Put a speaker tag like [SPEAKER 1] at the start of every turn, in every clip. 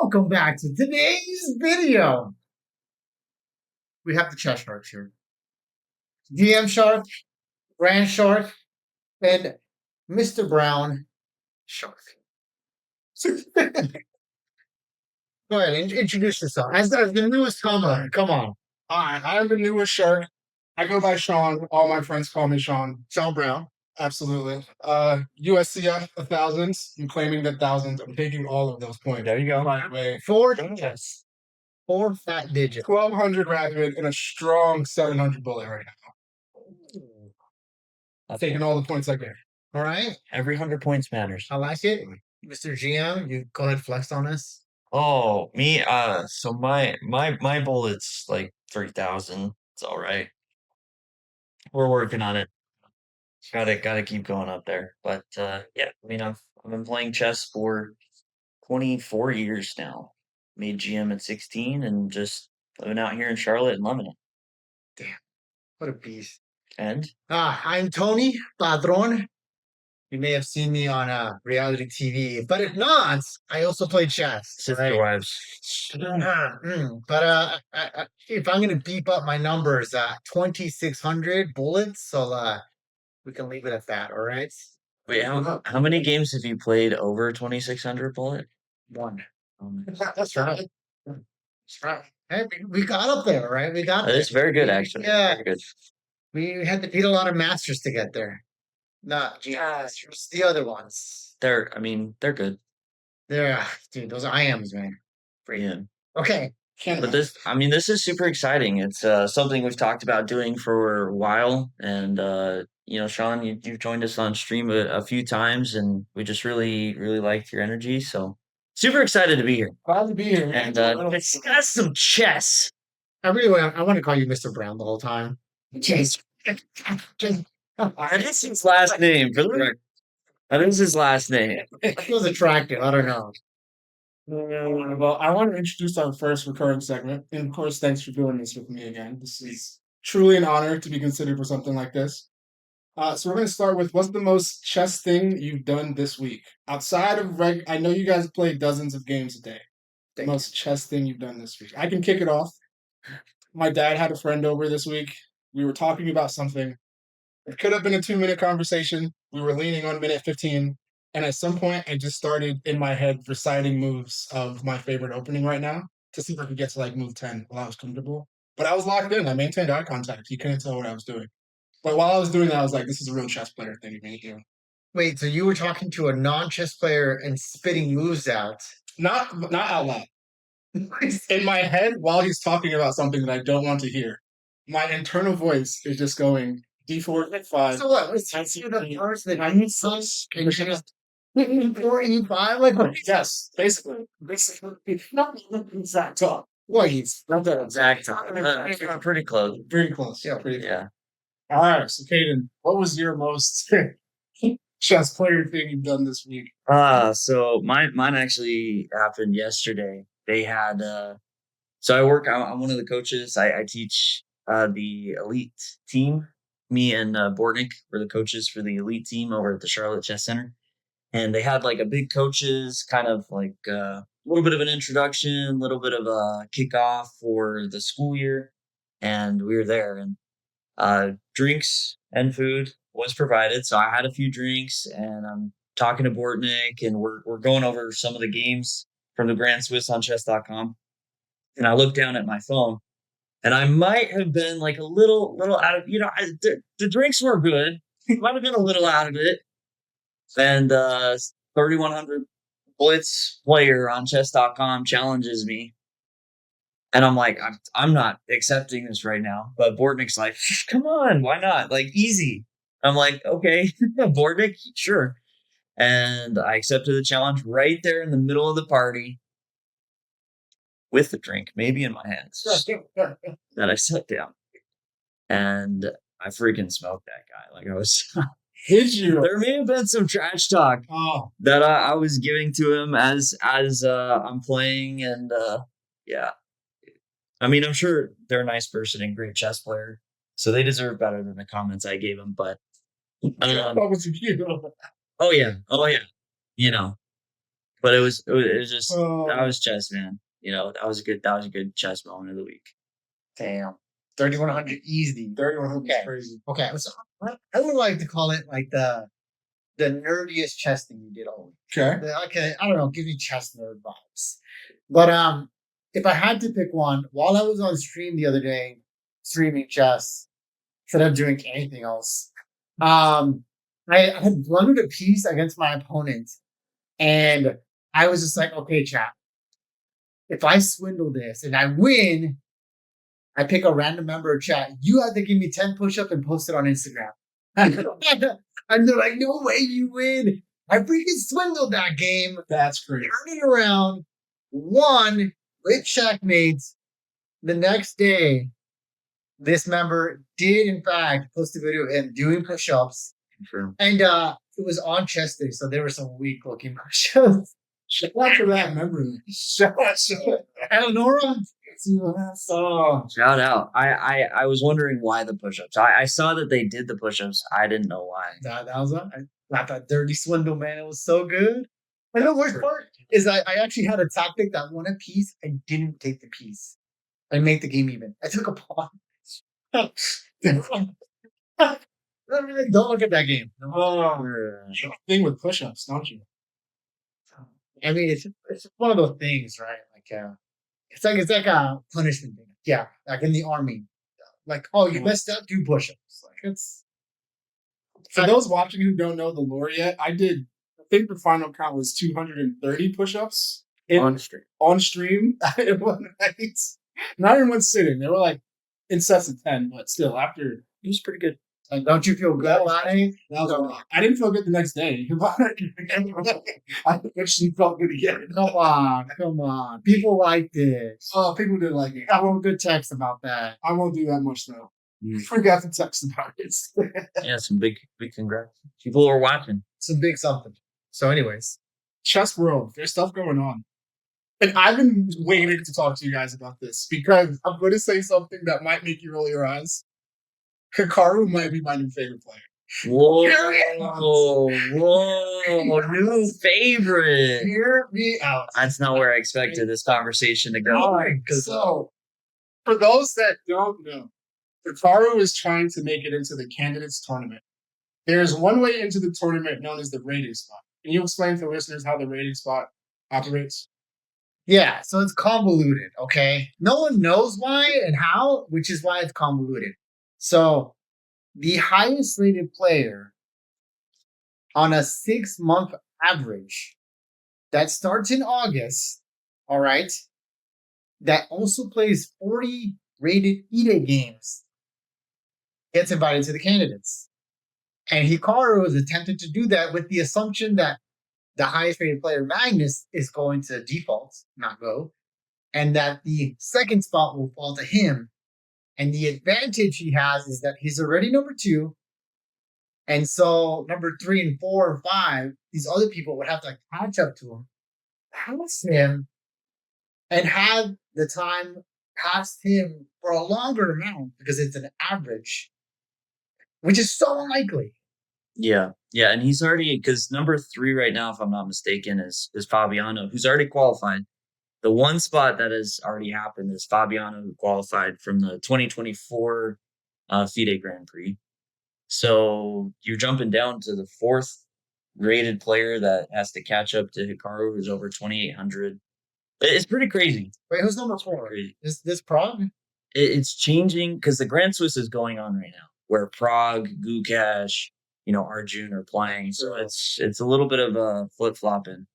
[SPEAKER 1] welcome back to today's video. We have the ChessSharkz here. DM Shark, Grand Shark, and Mr. Brown Shark. Go ahead, introduce yourself. As the newest comer, come on.
[SPEAKER 2] Hi, I'm the newest shark. I go by Sean. All my friends call me Sean.
[SPEAKER 1] Shaun Brown.
[SPEAKER 2] Absolutely. USCF 1000s. I'm claiming the thousands. I'm taking all of those points.
[SPEAKER 1] There you go.
[SPEAKER 2] By the way,
[SPEAKER 1] Four fat digits.
[SPEAKER 2] 1200 rapid and a strong 700 bullet right now. I'm taking all the points I get.
[SPEAKER 1] All right.
[SPEAKER 3] Every 100 points matters.
[SPEAKER 1] I like it. Mr. GM, you go ahead flex on us.
[SPEAKER 3] Oh, me, so my bullet's like 3,000. It's all right. We're working on it. Gotta keep going up there. But yeah, I mean I've been playing chess for 24 years now. Made GM at 16 and just living out here in Charlotte and loving it.
[SPEAKER 1] Damn, what a beast.
[SPEAKER 3] And
[SPEAKER 1] I'm Tony Padron. You may have seen me on reality TV, but if not, I also play chess.
[SPEAKER 3] sister wives.
[SPEAKER 1] But if I'm gonna beep up my numbers, 2,600 bullets, so we can leave it at that. All right.
[SPEAKER 3] Wait, how many games have you played over 2,600 bullet?
[SPEAKER 1] One.
[SPEAKER 2] That's right.
[SPEAKER 1] That's right. Hey, we got up there, right? We got.
[SPEAKER 3] It's very good, actually.
[SPEAKER 1] Yeah.
[SPEAKER 3] Very good.
[SPEAKER 1] We had to beat a lot of masters to get there. Not masters, the other ones.
[SPEAKER 3] They're good.
[SPEAKER 1] They're dude, those IMs, man.
[SPEAKER 3] Yeah.
[SPEAKER 1] Okay.
[SPEAKER 3] But this is super exciting. It's something we've talked about doing for a while. And, Sean, you've joined us on stream a few times, and we just really, really liked your energy. So super excited to be here.
[SPEAKER 2] Glad to be here.
[SPEAKER 3] And discuss some chess.
[SPEAKER 1] I want to call you Mr. Brown the whole time.
[SPEAKER 3] Chess. That is his last name. That is his last name.
[SPEAKER 1] It feels attractive. I don't know.
[SPEAKER 2] Well, I want to introduce our first recurring segment. And of course, thanks for doing this with me again. This is truly an honor to be considered for something like this. So we're going to start with, what's the most chess thing you've done this week? Outside of I know you guys play dozens of games a day. The most chess thing you've done this week. I can kick it off. My dad had a friend over this week. We were talking about something. It could have been a 2-minute conversation. We were leaning on minute 15. And at some point, I just started in my head reciting moves of my favorite opening right now to see if I could get to like move 10 while I was comfortable. But I was locked in. I maintained eye contact. You couldn't tell what I was doing. But while I was doing that, I was like, this is a real chess player thing to do.
[SPEAKER 1] Wait, so you were talking to a non-chess player and spitting moves out?
[SPEAKER 2] Not out loud. In my head, while he's talking about something that I don't want to hear, my internal voice is just going, D4, D5.
[SPEAKER 1] So what? Was he the person that I need some? Can you just E4, E5? Like what?
[SPEAKER 2] Yes, basically. Not the exact talk.
[SPEAKER 1] Well, he's
[SPEAKER 3] Not the exact time. Pretty close.
[SPEAKER 2] Very close.
[SPEAKER 1] Yeah,
[SPEAKER 2] pretty close.
[SPEAKER 3] Yeah.
[SPEAKER 2] All right, so Caden, what was your most chess player thing you've done this week?
[SPEAKER 3] So mine actually happened yesterday. They had so I'm one of the coaches. I teach the elite team. Me and Bortnick were the coaches for the elite team over at the Charlotte Chess Center. And they had like a big coaches kind of like a little bit of an introduction, a little bit of a kickoff for the school year. And we were there, and drinks and food was provided. So I had a few drinks, and I'm talking to Bortnick, and we're going over some of the games from the Grand Swiss on chess.com. And I looked down at my phone, and I might have been like a little out of, the drinks were good. Might have been a little out of it. And 3,100 Blitz player on chess.com challenges me. And I'm like, I'm not accepting this right now. But Bortnick's like, come on, why not? Like, easy. I'm like, okay, Bortnick, sure. And I accepted the challenge right there in the middle of the party with the drink, maybe in my hands, that I sat down. And I freaking smoked that guy. Like, I was...
[SPEAKER 2] Did you?
[SPEAKER 3] There may have been some trash talk that I was giving to him as I'm playing, and yeah. I mean, I'm sure they're a nice person and great chess player, so they deserve better than the comments I gave them. But
[SPEAKER 2] what was you?
[SPEAKER 3] Oh yeah, But it was just that
[SPEAKER 2] Oh,
[SPEAKER 3] was chess, man. That was a good chess moment of the week.
[SPEAKER 1] Damn. 3,100 easy.
[SPEAKER 2] 3,100 is
[SPEAKER 1] Okay.
[SPEAKER 2] crazy.
[SPEAKER 1] Okay. So I would like to call it like the nerdiest chess thing you did all week.
[SPEAKER 2] Okay.
[SPEAKER 1] Okay, I don't know, give me chess nerd vibes. But if I had to pick one, while I was on stream the other day, streaming chess, instead of doing anything else, I had blundered a piece against my opponent, and I was just like, okay, chat, if I swindle this and I win, I pick a random member of chat. You have to give me 10 push-ups and post it on Instagram. And they're like, no way you win. I freaking swindled that game.
[SPEAKER 2] That's crazy.
[SPEAKER 1] Turned it around, won with checkmates. The next day, this member did, in fact, post a video of him doing push-ups.
[SPEAKER 3] Confirm.
[SPEAKER 1] And it was on chess day, so there were some weak-looking push-ups.
[SPEAKER 2] Shout out to that member. Shout out to
[SPEAKER 1] Eleonora?
[SPEAKER 2] Oh,
[SPEAKER 3] Shout out. I was wondering why the push-ups. I saw that they did the push-ups. I didn't know why.
[SPEAKER 1] That was that dirty swindle, man. It was so good. And the worst part is I actually had a tactic that won a piece. I didn't take the piece. I made the game even. I took a pawn. Don't look at that game.
[SPEAKER 2] thing with push-ups, don't you?
[SPEAKER 1] I mean, it's one of those things, right? Like, it's like a punishment thing. Yeah, like in the army. Like, oh, you messed up, do push-ups. Like, it's
[SPEAKER 2] For those watching who don't know the lore yet, I think the final count was 230 push-ups
[SPEAKER 3] On stream.
[SPEAKER 2] on stream in one night. Not in one sitting. They were like incessant 10, but still, after
[SPEAKER 3] It was pretty good.
[SPEAKER 1] and don't you feel good about it?
[SPEAKER 2] that was a lot. I didn't feel good the next day. I actually felt good again.
[SPEAKER 1] Come on. People like this.
[SPEAKER 2] Oh, people didn't like it.
[SPEAKER 1] I want good text about that.
[SPEAKER 2] I won't do that much though.
[SPEAKER 3] Mm.
[SPEAKER 2] Forgot to text about it.
[SPEAKER 3] Yeah, some big congrats. People were watching.
[SPEAKER 1] It's a big something. So, anyways,
[SPEAKER 2] Chess World, there's stuff going on. And I've been waiting to talk to you guys about this because I'm going to say something that might make you roll your eyes. Hikaru might be my new favorite player.
[SPEAKER 3] Whoa,
[SPEAKER 1] Here
[SPEAKER 3] new favorite.
[SPEAKER 1] hear me out.
[SPEAKER 3] That's not where I expected this conversation to go.
[SPEAKER 2] So, for those that don't know, Hikaru is trying to make it into the candidates tournament. There's one way into the tournament known as the rating spot. Can you explain to listeners how the rating spot operates?
[SPEAKER 1] Yeah, so it's convoluted, okay? No one knows why and how, which is why it's convoluted. So, the highest rated player on a 6-month average that starts in August, all right, that also plays 40 rated E-Day games gets invited to the candidates. And Hikaru has attempted to do that with the assumption that the highest rated player, Magnus, is going to default, not go, and that the second spot will fall to him. And the advantage he has is that he's already number 2. And so number 3 and 4 and 5, these other people would have to catch up to him, pass him, and have the time past him for a longer amount because it's an average, which is so unlikely.
[SPEAKER 3] Yeah, and he's already, because number 3 right now, if I'm not mistaken, is Fabiano, who's already qualified. The one spot that has already happened is Fabiano, who qualified from the 2024 FIDE Grand Prix. So you're jumping down to the 4th rated player that has to catch up to Hikaru, who's over 2,800. It's pretty crazy.
[SPEAKER 1] Wait, who's number 4? Is this Prague?
[SPEAKER 3] It's changing because the Grand Swiss is going on right now, where Prague, Gukash, Arjun are playing. So it's a little bit of a flip-flopping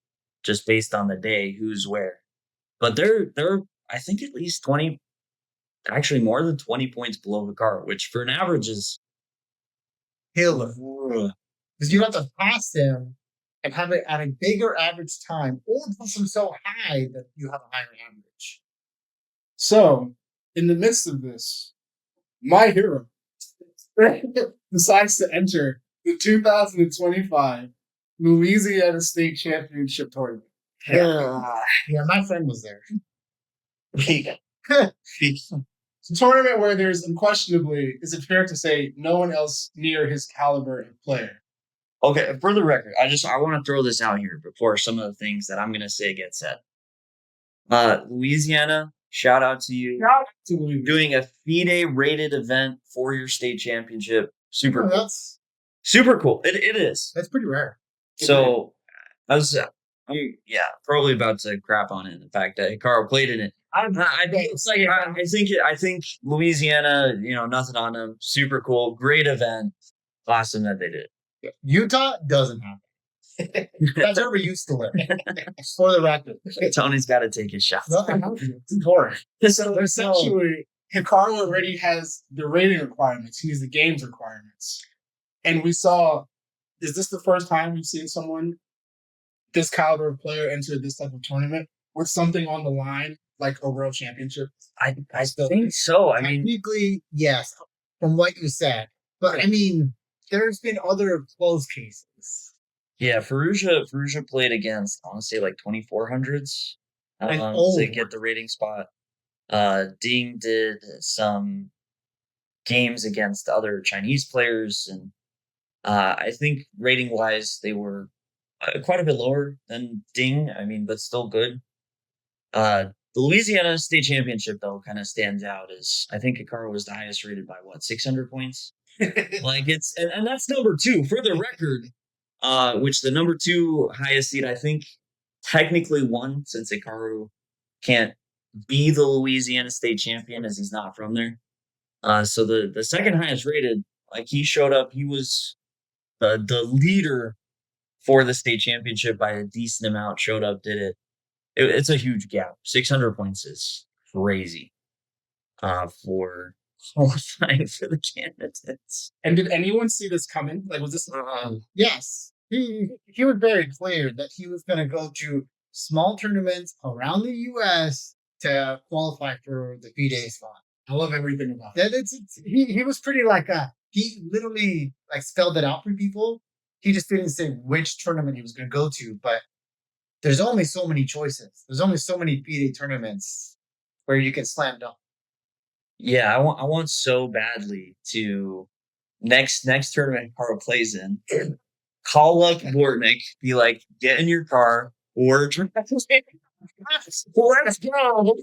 [SPEAKER 3] just based on the day, who's where. But they're I think at least 20, actually more than 20 points below Hikaru, which for an average is
[SPEAKER 1] Killer. Because you have to pass him and have it at a bigger average time, or push him so high that you have a higher average.
[SPEAKER 2] So, in the midst of this, my hero decides to enter the 2025 Louisiana State Championship Tournament.
[SPEAKER 1] Yeah, my friend was there.
[SPEAKER 2] It's a tournament where there's unquestionably, is it fair to say, no one else near his caliber of player.
[SPEAKER 3] Okay, for the record, I want to throw this out here before some of the things that I'm gonna say get said. Louisiana, shout out to you.
[SPEAKER 2] Shout out to Louisiana.
[SPEAKER 3] Doing a FIDE rated event for your state championship. Super
[SPEAKER 1] Oh,
[SPEAKER 3] cool.
[SPEAKER 1] that's
[SPEAKER 3] Super cool. It is.
[SPEAKER 1] that's pretty rare.
[SPEAKER 3] So I'm probably about to crap on it. The fact that Hikaru played in it. I think Louisiana, nothing on them. Super cool. Great event. Awesome that they did.
[SPEAKER 1] Utah doesn't have it. That's where we used to live. For the record.
[SPEAKER 3] Tony's got to take his shots.
[SPEAKER 1] It's important.
[SPEAKER 2] So essentially, Hikaru already has the rating requirements. He has the games requirements. And we saw, is this the first time we've seen someone, this caliber of player, enter this type of tournament with something on the line, like a world championship?
[SPEAKER 3] I think so. I mean,
[SPEAKER 1] technically, yes, from what you said. But I mean, there's been other close cases.
[SPEAKER 3] yeah, Ferrugia played against, I want to say, like 2400s
[SPEAKER 1] And
[SPEAKER 3] to get the rating spot. Ding did some games against other Chinese players, and I think rating wise they were quite a bit lower than Ding. I mean, but still good. The Louisiana State Championship though kind of stands out as I think Hikaru was the highest rated by 600 points. Like it's and that's number 2 for the record. Which the number 2 highest seed I think technically won since Hikaru can't be the Louisiana State champion as he's not from there. So the second highest rated, like he showed up, he was the leader for the state championship by a decent amount. Showed up, did it. It's a huge gap. 600 points is crazy. For qualifying for the candidates.
[SPEAKER 2] And did anyone see this coming? Like, was this?
[SPEAKER 1] Yes, he was very clear that he was going to go to small tournaments around the U.S. to qualify for the FIDE spot.
[SPEAKER 2] I love everything about
[SPEAKER 1] that. He was pretty he literally spelled it out for people. He just didn't say which tournament he was going to go to, but there's only so many choices. There's only so many FIDE tournaments where you can slam dunk.
[SPEAKER 3] Yeah, I want so badly to next tournament Carl plays in. Call up Bortnick, be like, get in your car, or let's go.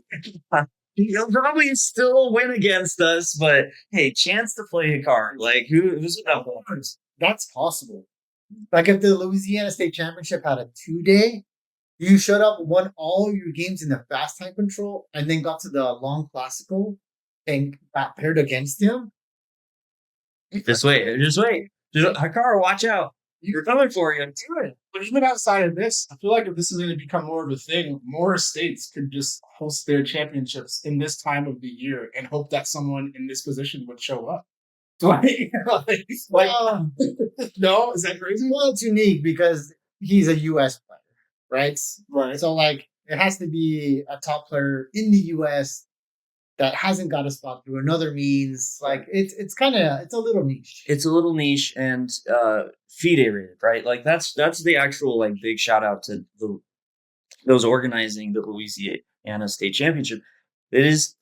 [SPEAKER 3] He'll probably still win against us, but hey, chance to play Hikaru. Like who's enough?
[SPEAKER 1] That's possible. Like if the Louisiana State Championship had a 2-day, you showed up, won all your games in the fast time control, and then got to the long classical and got paired against him.
[SPEAKER 3] Just wait. Hikaru, watch out. You're coming for you.
[SPEAKER 2] But even outside of this, I feel like if this is going to become more of a thing, more states could just host their championships in this time of the year and hope that someone in this position would show up. No, is that crazy?
[SPEAKER 1] Well, it's unique because he's a U.S. player, right?
[SPEAKER 2] Right.
[SPEAKER 1] So, it has to be a top player in the U.S. that hasn't got a spot through another means. It's a little niche.
[SPEAKER 3] It's a little niche and FIDE rated, right? Like that's the actual big shout out to those organizing the Louisiana State Championship. It is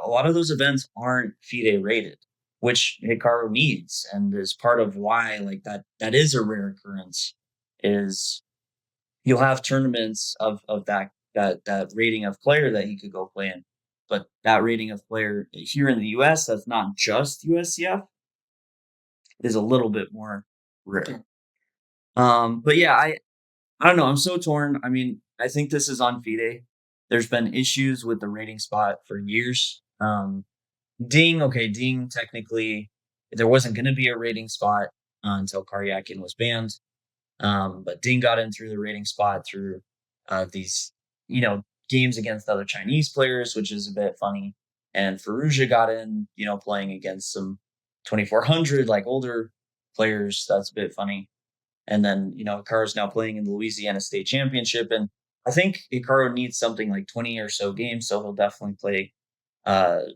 [SPEAKER 3] a lot of those events aren't FIDE rated, which Hikaru needs, and is part of why that is a rare occurrence. Is you'll have tournaments of that rating of player that he could go play in. But that rating of player here in the U.S. that's not just USCF is a little bit more rare. But yeah, I don't know. I'm so torn. I mean, I think this is on FIDE. There's been issues with the rating spot for years. Ding, technically, there wasn't going to be a rating spot until Karyakin was banned. But Ding got in through the rating spot through these, games against other Chinese players, which is a bit funny. And Ferrugia got in, playing against some 2400 older players. That's a bit funny. And then, Hikaru's now playing in the Louisiana State Championship. And I think Hikaru needs something like 20 or so games. So he'll definitely play 2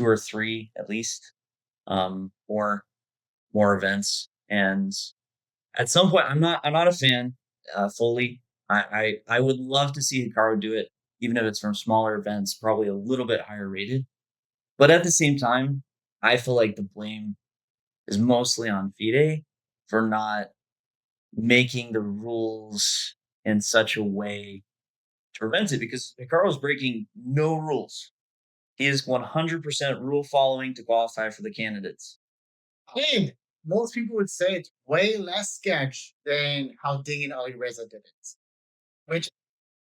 [SPEAKER 3] or 3 at least, or more events. And at some point, I'm not a fan fully. I would love to see Hikaru do it, even if it's from smaller events, probably a little bit higher rated. But at the same time, I feel like the blame is mostly on FIDE. for not making the rules in such a way to prevent it, because Hikaru's breaking no rules. He is 100% rule following to qualify for the candidates.
[SPEAKER 1] And most people would say it's way less sketch than how Ding and Alireza did it. Which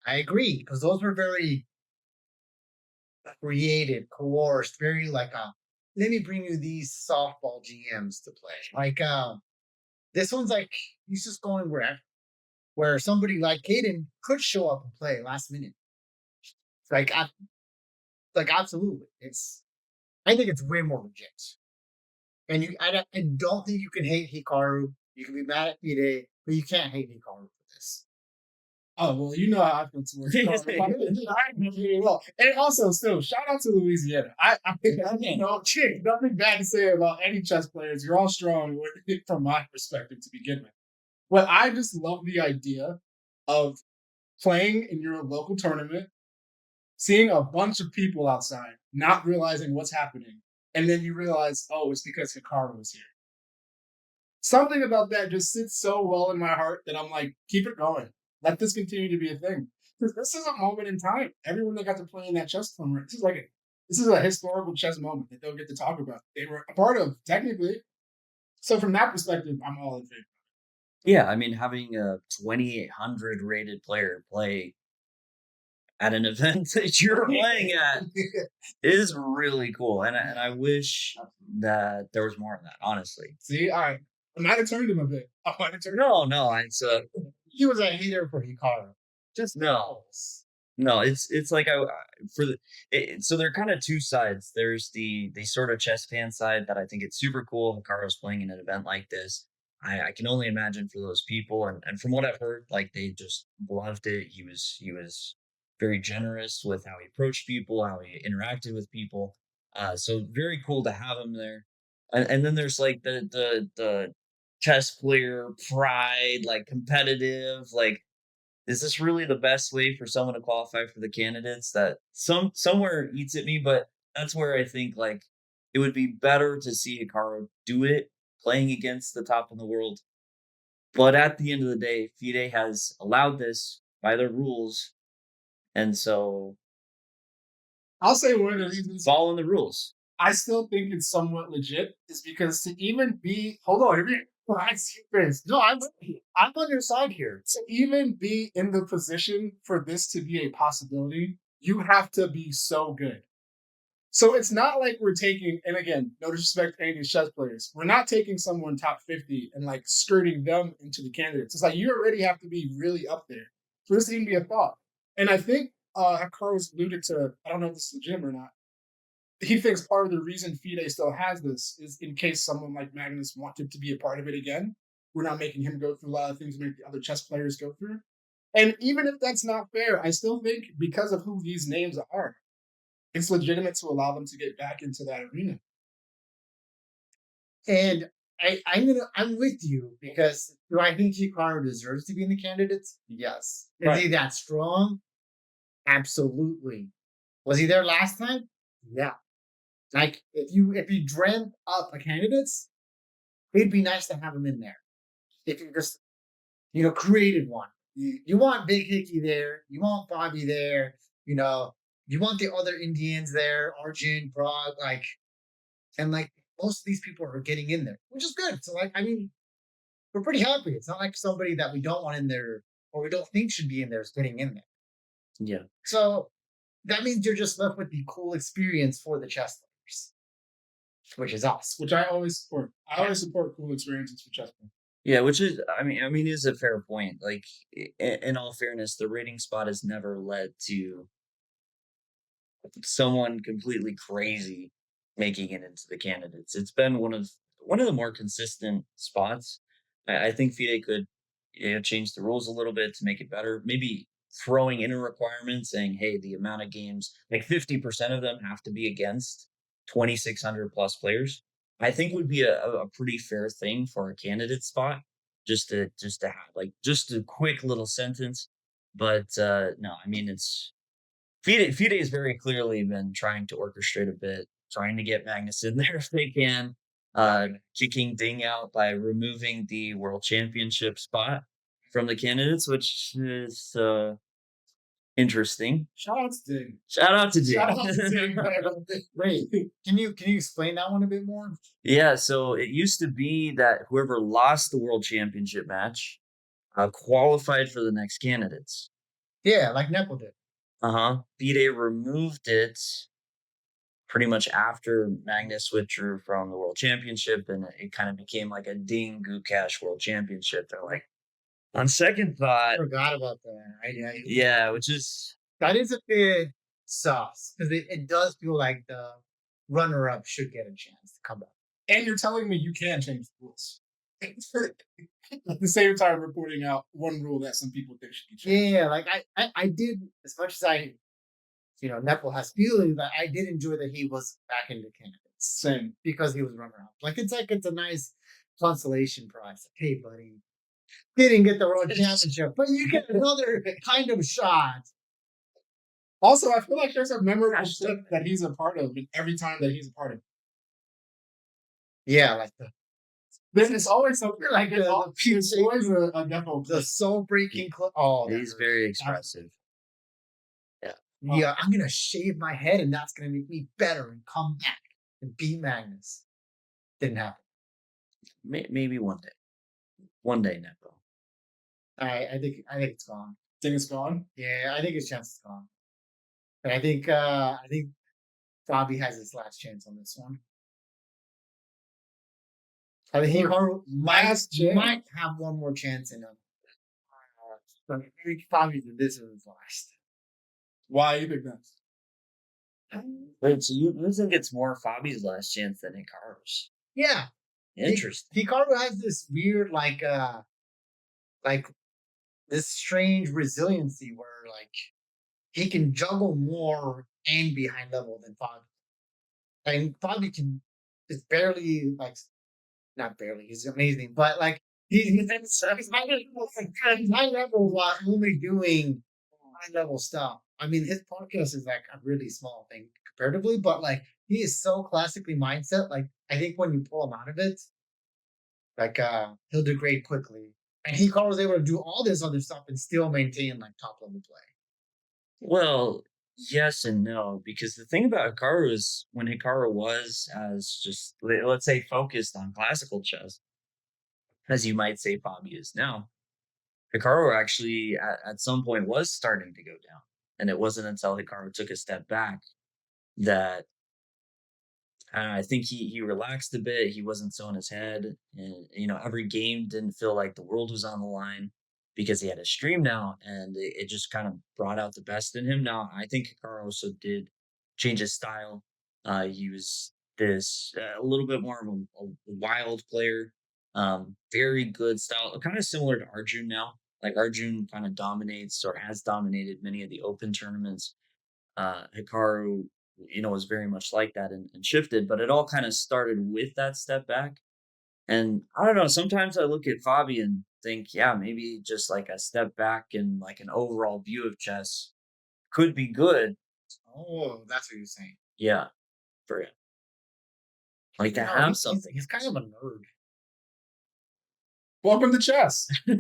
[SPEAKER 1] I agree, because those were very creative, coerced, very like let me bring you these softball GMs to play. Like this one's like he's just going wherever. Where somebody like Caden could show up and play last minute. Like absolutely. I think it's way more legit. And I don't think you can hate Hikaru. You can be mad at FIDE, but you can't hate Hikaru for this.
[SPEAKER 2] Oh, well, you know how I feel towards Hikaru. And also, still, shout out to Louisiana. I nothing bad to say about any chess players. You're all strong from my perspective to begin with. But I just love the idea of playing in your local tournament, seeing a bunch of people outside, not realizing what's happening, and then you realize, oh, it's because Hikaru was here. Something about that just sits so well in my heart that I'm like, keep it going. Let this continue to be a thing. Because this is a moment in time. Everyone that got to play in that chess tournament, this is a historical chess moment that they'll get to talk about. They were a part of, technically. So from that perspective, I'm all in favor.
[SPEAKER 3] Yeah, I mean, having a 2,800 rated player play at an event that you're playing at is really cool, and I wish that there was more of that. Honestly,
[SPEAKER 2] See, all right, I might have turned him a bit.
[SPEAKER 3] no, it's
[SPEAKER 1] He was a hater for Hikaru. Just
[SPEAKER 3] no, it's like so there are kind of two sides. There's the sort of chess fan side that I think it's super cool. Hikaru's playing in an event like this. I can only imagine for those people, and from what I've heard, like they just loved it. He was very generous with how he approached people, how he interacted with people. So very cool to have him there. And then there's like the chess player pride, like competitive, like is this really the best way for someone to qualify for the candidates? That somewhere eats at me, but that's where I think like it would be better to see Hikaru do it playing against the top in the world. But at the end of the day, FIDE has allowed this by their rules, and so
[SPEAKER 2] I'll say one of the reasons
[SPEAKER 3] following the rules.
[SPEAKER 2] I still think it's somewhat legit is because to even be hold on, I see this.
[SPEAKER 1] no, I'm on your side here.
[SPEAKER 2] To even be in the position for this to be a possibility, you have to be so good. So it's not like we're taking, and again, no disrespect to any of these chess players, we're not taking someone top 50 and like skirting them into the candidates. It's like you already have to be really up there for this to even be a thought. And I think Hikaru's alluded to, I don't know if this is legit or not, he thinks part of the reason FIDE still has this is in case someone like Magnus wanted to be a part of it again. We're not making him go through a lot of things to make the other chess players go through. And even if that's not fair, I still think because of who these names are, it's legitimate to allow them to get back into that arena.
[SPEAKER 1] And I'm with you because do I think Hikaru deserves to be in the candidates? Yes. Is he that strong? Absolutely. Was he there last time? Yeah. Like if you dreamt up a candidates, it'd be nice to have him in there. If you just created one. You want Big Hickey there, you want Bobby there, you want the other Indians there, Arjun, Prague, and most of these people are getting in there, which is good. So we're pretty happy. It's not like somebody that we don't want in there or we don't think should be in there is getting in there.
[SPEAKER 3] Yeah.
[SPEAKER 1] So that means you're just left with the cool experience for the chess players, which is us.
[SPEAKER 2] Which I always support. I always support cool experiences for chess players.
[SPEAKER 3] Yeah, which is, I mean, is a fair point. Like, in all fairness, the rating spot has never led to someone completely crazy making it into the candidates. It's been one of the more consistent spots. I think FIDE could change the rules a little bit to make it better. Maybe throwing in a requirement saying, hey, the amount of games, like 50% of them have to be against 2,600 plus players. I think would be a pretty fair thing for a candidate spot, just to have just a quick little sentence. But no, I mean it's FIDE has very clearly been trying to orchestrate a bit, trying to get Magnus in there if they can. kicking Ding out by removing the world championship spot from the candidates, which is interesting.
[SPEAKER 2] Shout out to Ding.
[SPEAKER 3] Shout out to Ding.
[SPEAKER 2] Shout out to Ding.
[SPEAKER 1] Wait, can you explain that one a bit more?
[SPEAKER 3] Yeah, so it used to be that whoever lost the world championship match qualified for the next candidates.
[SPEAKER 1] Yeah, like Nepal did.
[SPEAKER 3] B-Day removed it pretty much after Magnus withdrew from the world championship, and it kind of became like a Ding Gukash world championship. They're like, on second thought,
[SPEAKER 1] I forgot about that.
[SPEAKER 3] yeah, which is
[SPEAKER 1] that is a bit sus because it does feel like the runner-up should get a chance to come back.
[SPEAKER 2] And you're telling me you can change the rules. At the same time, we're pointing out one rule that some people think should be changed.
[SPEAKER 1] Yeah, like I did, as much as I, Nepal has feelings, but I did enjoy that he was back in the candidates.
[SPEAKER 2] Same.
[SPEAKER 1] Because he was runner-up. Like it's a nice consolation prize. Like, hey, buddy, didn't get the world championship, but you get another kind of shot.
[SPEAKER 2] Also, I feel like there's a memorable clip that he's a part of every time that he's a part of.
[SPEAKER 1] Yeah, like
[SPEAKER 2] It's always something
[SPEAKER 1] like
[SPEAKER 2] it's always a demo
[SPEAKER 1] the soul-breaking clip. Oh,
[SPEAKER 3] he's very expressive.
[SPEAKER 1] Yeah, I'm gonna shave my head, and that's gonna make me better and come back and beat Magnus. Didn't happen.
[SPEAKER 3] Maybe one day, Nepo.
[SPEAKER 1] I think it's gone.
[SPEAKER 2] Think it's gone?
[SPEAKER 1] Yeah, I think his chance is gone. But I think Fabi has his last chance on this one. I think Hikaru might have one more chance in him. But I think Fabi, this is his last.
[SPEAKER 2] Why you think that?
[SPEAKER 3] Wait, so you think it's more Fabi's last chance than Hikaru's?
[SPEAKER 1] Yeah.
[SPEAKER 3] Interesting.
[SPEAKER 1] Hikaru has this weird, like this strange resiliency where, like, he can juggle more and be high level than Fabi. And Fabi is barely, like, not barely, he's amazing, but, like, he's high level while only doing high level stuff. I mean, his podcast is like a really small thing comparatively, but like he is so classically mindset. Like I think when you pull him out of it, like he'll degrade quickly. And Hikaru was able to do all this other stuff and still maintain like top level play.
[SPEAKER 3] Well, yes and no, because the thing about Hikaru is when Hikaru was as just let's say focused on classical chess, as you might say Fabi is now, Hikaru actually at some point was starting to go down. And it wasn't until Hikaru took a step back that I think he relaxed a bit. He wasn't so in his head. And, every game didn't feel like the world was on the line because he had a stream now. And it just kind of brought out the best in him. Now, I think Hikaru also did change his style. He was this a little bit more of a wild player. Very good style, kind of similar to Arjun now. Like Arjun kind of dominates or has dominated many of the open tournaments. Hikaru, was very much like that and shifted, but it all kind of started with that step back. And I don't know, sometimes I look at Fabi and think, yeah, maybe just like a step back and like an overall view of chess could be good.
[SPEAKER 1] Oh, that's what you're saying.
[SPEAKER 3] Yeah, for him. Like to have something.
[SPEAKER 1] He's kind of a nerd.
[SPEAKER 2] Welcome to chess.
[SPEAKER 3] Who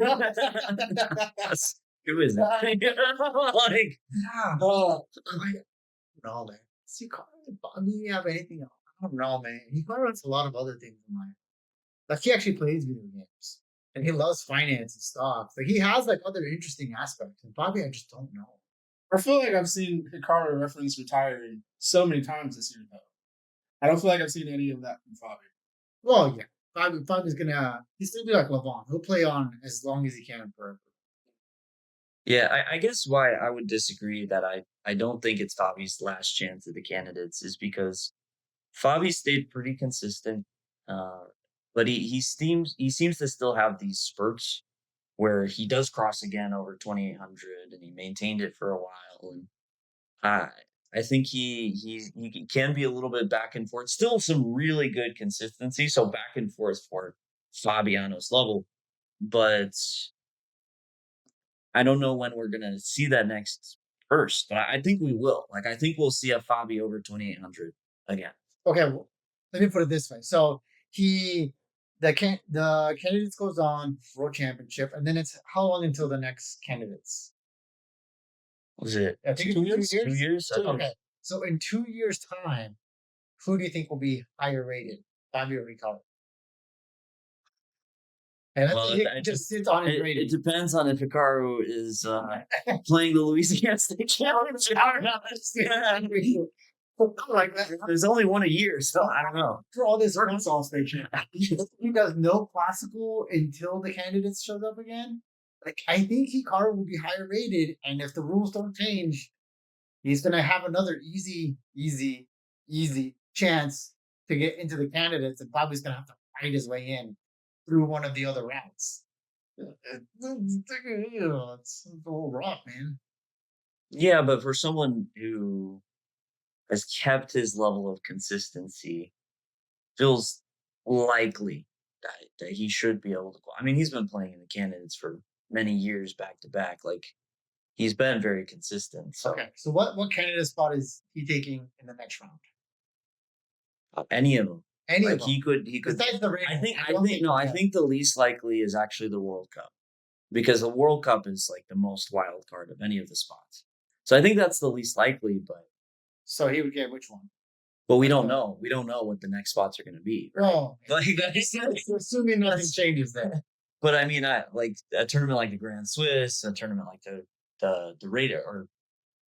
[SPEAKER 3] is that? Like,
[SPEAKER 1] I don't know, man. See, Fabi have anything else? I don't know, man. He has a lot of other things in life. Like he actually plays video games. And he loves finance and stocks. Like he has like other interesting aspects. And Fabi, I just don't know.
[SPEAKER 2] I feel like I've seen Hikaru reference retiring so many times this year, though. I don't feel like I've seen any of that from Fabi.
[SPEAKER 1] Well, yeah. Fabi's he's still be like Levon. He'll play on as long as he can forever.
[SPEAKER 3] Yeah, I guess why I would disagree that I don't think it's Fabi's last chance at the candidates is because Fabi stayed pretty consistent, but he seems to still have these spurts where he does cross again over 2,800 and he maintained it for a while. And I think he can be a little bit back and forth. Still some really good consistency, so back and forth for Fabiano's level, but I don't know when we're gonna see that next burst, but I think we will. Like I think we'll see a Fabi over 2,800 again.
[SPEAKER 1] Okay, well, let me put it this way. So the candidates goes on World Championship, and then it's how long until the next candidates?
[SPEAKER 3] Was it
[SPEAKER 1] I think
[SPEAKER 2] 2
[SPEAKER 1] it's 2
[SPEAKER 2] years?
[SPEAKER 3] 2
[SPEAKER 1] years.
[SPEAKER 3] years? I thought it
[SPEAKER 1] Okay,
[SPEAKER 3] was-
[SPEAKER 1] so in 2 years' time, who do you think will be higher rated? Fabio Hikaru. And
[SPEAKER 3] Well,
[SPEAKER 1] it just sits on his
[SPEAKER 3] it
[SPEAKER 1] rating.
[SPEAKER 3] depends on if Hikaru is playing the Louisiana State Championship or not.
[SPEAKER 1] Like that.
[SPEAKER 3] There's only one a year, so I don't know.
[SPEAKER 1] For all this
[SPEAKER 2] Arkansas State champ.
[SPEAKER 1] he does no classical until the candidates shows up again. Like I think Hikaru will be higher rated, and if the rules don't change, he's gonna have another easy chance to get into the candidates, and probably is gonna have to fight his way in through one of the other routes. It's a little rough, man.
[SPEAKER 3] Yeah, but for someone who has kept his level of consistency, feels likely that he should be able to. I mean, he's been playing in the candidates for many years back to back. Like he's been very consistent. So
[SPEAKER 1] Okay, so what candidate spot is he taking in the next round?
[SPEAKER 3] any of them,
[SPEAKER 1] Any
[SPEAKER 3] like
[SPEAKER 1] of them?
[SPEAKER 3] he could.
[SPEAKER 1] Besides the rating,
[SPEAKER 3] I think
[SPEAKER 1] yeah.
[SPEAKER 3] the least likely is actually the World Cup, because the World Cup is like the most wild card of any of the spots. So I think that's the least likely,
[SPEAKER 1] So he would get which one?
[SPEAKER 3] but we don't know. We don't know what the next spots are going to be.
[SPEAKER 1] Oh,
[SPEAKER 3] Like,
[SPEAKER 1] assuming nothing changes there.
[SPEAKER 3] but I mean, I like a tournament like the Grand Swiss, a tournament like the rating, or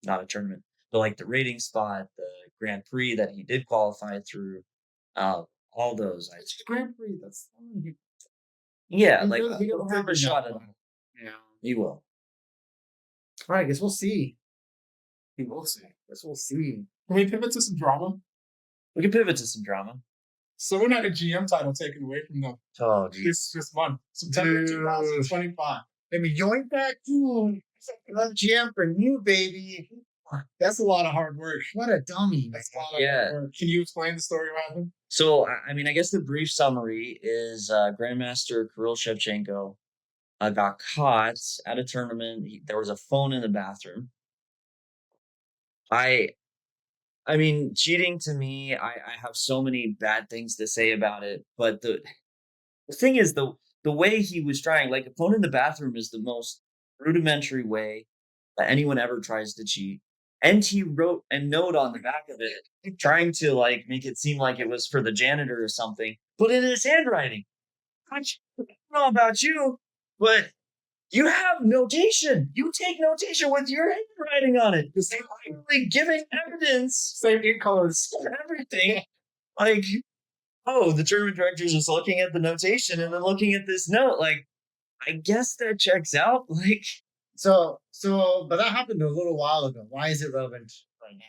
[SPEAKER 3] not a tournament, but like the rating spot, the Grand Prix that he did qualify through, all those.
[SPEAKER 1] It's Grand Prix. That's
[SPEAKER 3] Yeah,
[SPEAKER 1] He
[SPEAKER 3] like
[SPEAKER 1] will- he
[SPEAKER 3] he'll
[SPEAKER 1] will
[SPEAKER 3] have a
[SPEAKER 1] figure it
[SPEAKER 3] shot
[SPEAKER 1] out.
[SPEAKER 3] at it.
[SPEAKER 1] Yeah.
[SPEAKER 3] He will.
[SPEAKER 1] All right, I guess we'll see. We'll see. Guess we'll see.
[SPEAKER 2] Can we pivot to some drama?
[SPEAKER 3] We can pivot to some drama.
[SPEAKER 2] Someone had a GM title taken away from them
[SPEAKER 3] Oh, geez.
[SPEAKER 2] this month, September
[SPEAKER 1] Dude.
[SPEAKER 2] 2025.
[SPEAKER 1] Let me join back too. Another GM for you, baby.
[SPEAKER 2] That's a lot of hard work.
[SPEAKER 1] What a dummy.
[SPEAKER 2] That's a lot of
[SPEAKER 3] Yeah.
[SPEAKER 2] hard work. Can you explain the story what happened?
[SPEAKER 3] So, I mean, I guess the brief summary is Grandmaster Kirill Shevchenko got caught at a tournament. There was a phone in the bathroom. I mean, cheating to me, I have so many bad things to say about it. But the thing is, the way he was trying, like a phone in the bathroom is the most rudimentary way that anyone ever tries to cheat. And he wrote a note on the back of it, trying to like make it seem like it was for the janitor or something, but in his handwriting. I don't know about you, but you have notation. You take notation with your handwriting on it. Because they're literally giving evidence
[SPEAKER 2] Same ink colors.
[SPEAKER 3] for everything. Like, oh, the tournament director's just looking at the notation and then looking at this note. Like, I guess that checks out. Like,
[SPEAKER 1] So, but that happened a little while ago. Why is it relevant right now?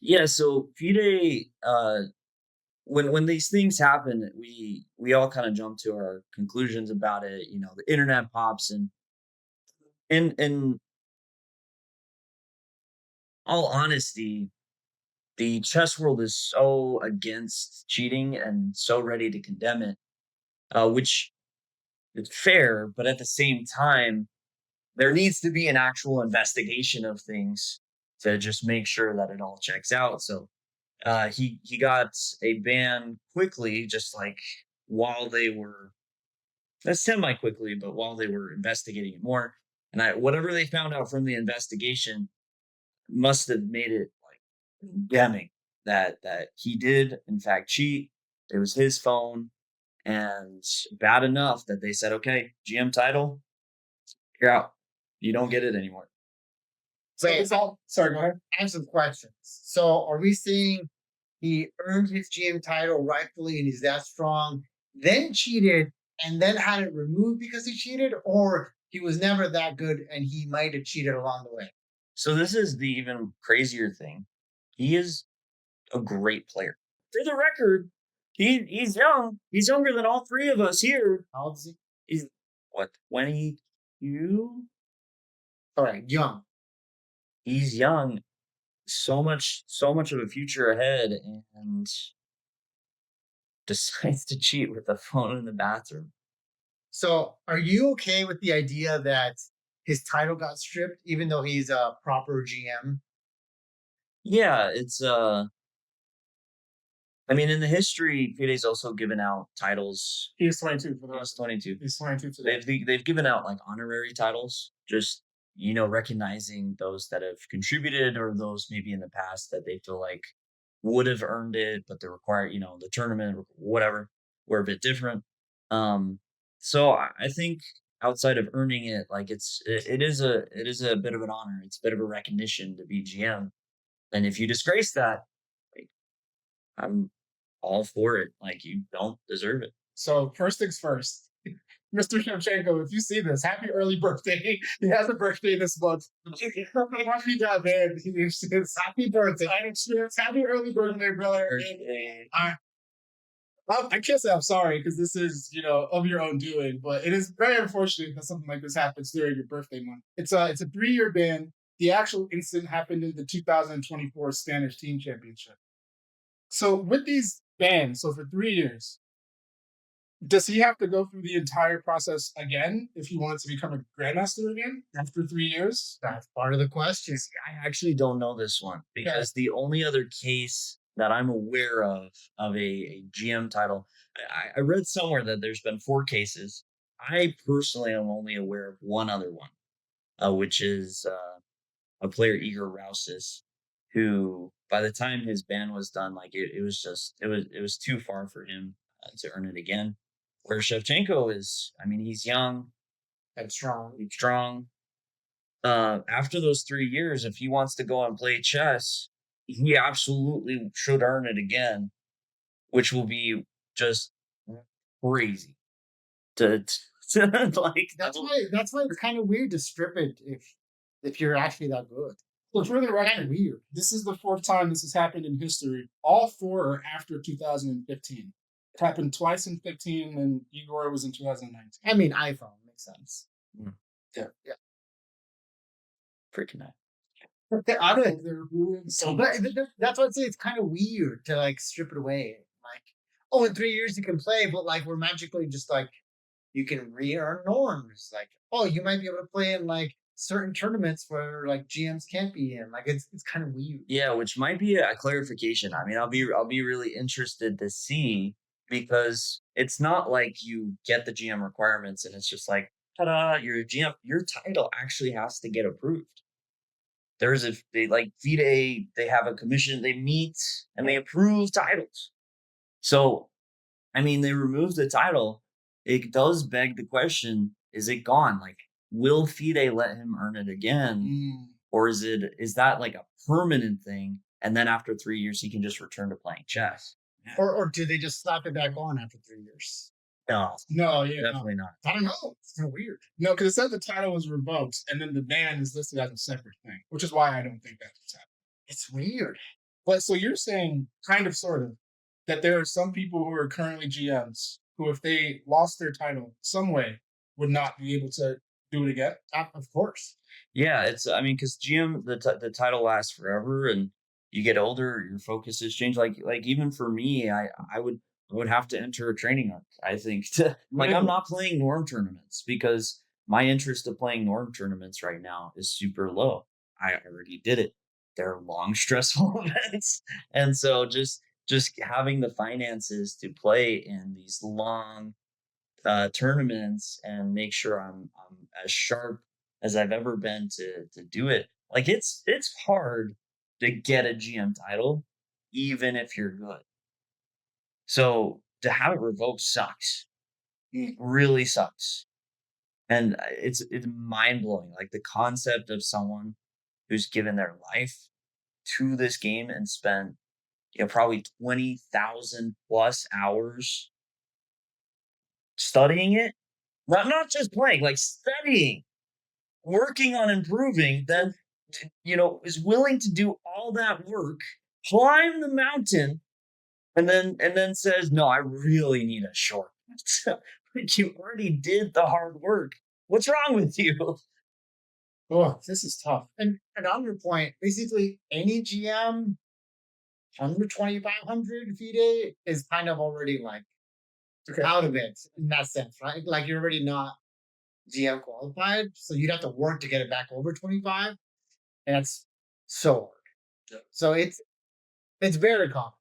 [SPEAKER 3] yeah. So FIDE, when these things happen, we all kind of jump to our conclusions about it. You know, the internet pops, and in all honesty, the chess world is so against cheating and so ready to condemn it, which is fair, but at the same time, there needs to be an actual investigation of things to just make sure that it all checks out. So he got a ban quickly, just like while they were semi quickly, but while they were investigating it more. And whatever they found out from the investigation must have made it like damning that he did in fact cheat. It was his phone, and bad enough that they said, okay, GM title, you're out. You don't get it anymore.
[SPEAKER 2] So
[SPEAKER 1] Wait,
[SPEAKER 2] it's all. Sorry, go ahead.
[SPEAKER 1] I have some questions. So, are we saying he earned his GM title rightfully and he's that strong, then cheated, and then had it removed because he cheated, or he was never that good and he might have cheated along the way?
[SPEAKER 3] So this is the even crazier thing. He is a great player. For the record, he's young. He's younger than all three of us here.
[SPEAKER 1] How old is he?
[SPEAKER 3] He's what, 22?
[SPEAKER 1] All right, young.
[SPEAKER 3] He's young. So much of a future ahead, and decides to cheat with a phone in the bathroom.
[SPEAKER 1] So, are you okay with the idea that his title got stripped, even though he's a proper GM?
[SPEAKER 3] Yeah, it's I I mean, in the history, FIDE's also given out titles.
[SPEAKER 2] He is 22 for the
[SPEAKER 3] He's
[SPEAKER 2] rest.
[SPEAKER 3] 22.
[SPEAKER 2] He's 22 today.
[SPEAKER 3] They've given out like honorary titles, just recognizing those that have contributed or those maybe in the past that they feel like would have earned it, but the the tournament or whatever were a bit different. So I think outside of earning it, like it is a bit of an honor. It's a bit of a recognition to be GM, and if you disgrace that, like I'm all for it. Like you don't deserve it.
[SPEAKER 2] So first things first, Mr. Shevchenko, if you see this, happy early birthday. He has a birthday this month. Happy God, man. Happy birthday. Happy early birthday, brother. I can't say I'm sorry because this is, of your own doing, but it is very unfortunate that something like this happens during your birthday month. It's a 3-year ban. The actual incident happened in the 2024 Spanish Team Championship. So with these bans, so for 3 years, does he have to go through the entire process again if he wanted to become a grandmaster again after 3 years?
[SPEAKER 1] That's part of the question.
[SPEAKER 3] I actually don't know this one because the only other case that I'm aware of a GM title, I read somewhere that there's been 4 cases. I personally am only aware of one other one, which is a player, Igor Rousis, who by the time his ban was done, like it was too far for him to earn it again. Where Shevchenko is, I mean, he's young
[SPEAKER 1] and strong.
[SPEAKER 3] He's strong. After those 3 years, if he wants to go and play chess, he absolutely should earn it again, which will be just crazy. Like
[SPEAKER 1] that's why it's kind of weird to strip it if you're actually that good.
[SPEAKER 2] So for the record, weird. This is the 4th time this has happened in history. All 4 are after 2015. It happened twice in 15, and Igor was in 2019.
[SPEAKER 1] I mean, iPhone makes sense.
[SPEAKER 2] Yeah.
[SPEAKER 3] Freaking nice.
[SPEAKER 1] I don't think they're ruling so much. That's why I say it's kind of weird to like strip it away. Like, in 3 years you can play, but like we're magically just like you can re-earn norms. Like, you might be able to play in like certain tournaments where like GMs can't be in. Like it's kind of weird.
[SPEAKER 3] Yeah, which might be a clarification. I mean, I'll be really interested to see because it's not like you get the GM requirements and it's just like, ta-da, you're a GM. Your title actually has to get approved. There's FIDE, they have a commission, they meet and they approve titles. So, I mean, they remove the title. It does beg the question, is it gone? Like, will FIDE let him earn it again? Or is that like a permanent thing? And then after 3 years, he can just return to playing chess.
[SPEAKER 1] Or do they just slap it back on after 3 years?
[SPEAKER 2] No,
[SPEAKER 3] Definitely not.
[SPEAKER 1] I don't know. It's kind of weird.
[SPEAKER 2] No, because it said the title was revoked, and then the ban is listed as a separate thing, which is why I don't think that's what's happening.
[SPEAKER 1] It's weird.
[SPEAKER 2] But so you're saying, kind of, sort of, that there are some people who are currently GMs who, if they lost their title some way, would not be able to do it again?
[SPEAKER 1] Of course.
[SPEAKER 3] Yeah, because GM, the title lasts forever, and you get older, your focuses change. Like even for me, I would have to enter a training arc, I think. I'm not playing norm tournaments because my interest of playing norm tournaments right now is super low. I already did it. They're long, stressful events. And so just having the finances to play in these long tournaments and make sure I'm as sharp as I've ever been to do it. Like it's hard to get a GM title, even if you're good. So to have it revoked sucks. It really sucks. And it's mind blowing. Like the concept of someone who's given their life to this game and spent, probably 20,000 plus hours studying it. Not just playing, like studying, working on improving, then, is willing to do all that work, climb the mountain, and then says, no, I really need a shortcut. Like you already did the hard work. What's wrong with you?
[SPEAKER 2] Oh, this is tough.
[SPEAKER 1] And on your point, basically any GM under 2,500 FIDE is kind of already like out of it in that sense, right? Like you're already not GM qualified, so you'd have to work to get it back over 25, and that's so hard. Yeah. So it's very common.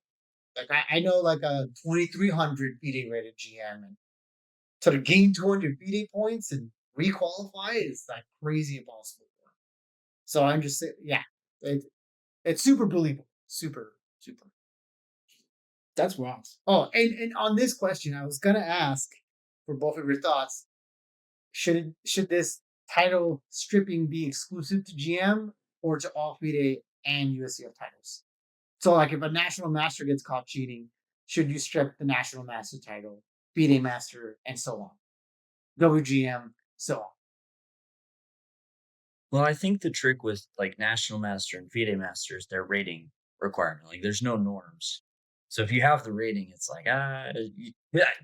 [SPEAKER 1] Like I know like a 2300 FIDE rated GM, and to gain 200 FIDE points and requalify is like crazy impossible. So I'm just saying, yeah, it's super believable, super.
[SPEAKER 2] That's wild.
[SPEAKER 1] Oh, and on this question, I was gonna ask for both of your thoughts. Should this title stripping be exclusive to GM or to all FIDE and USCF titles? So, like, if a national master gets caught cheating, should you strip the national master title, FIDE master, and so on? WGM, so on.
[SPEAKER 3] Well, I think the trick with like National Master and FIDE Master is their rating requirement. Like, there's no norms. So if you have the rating, it's like yeah,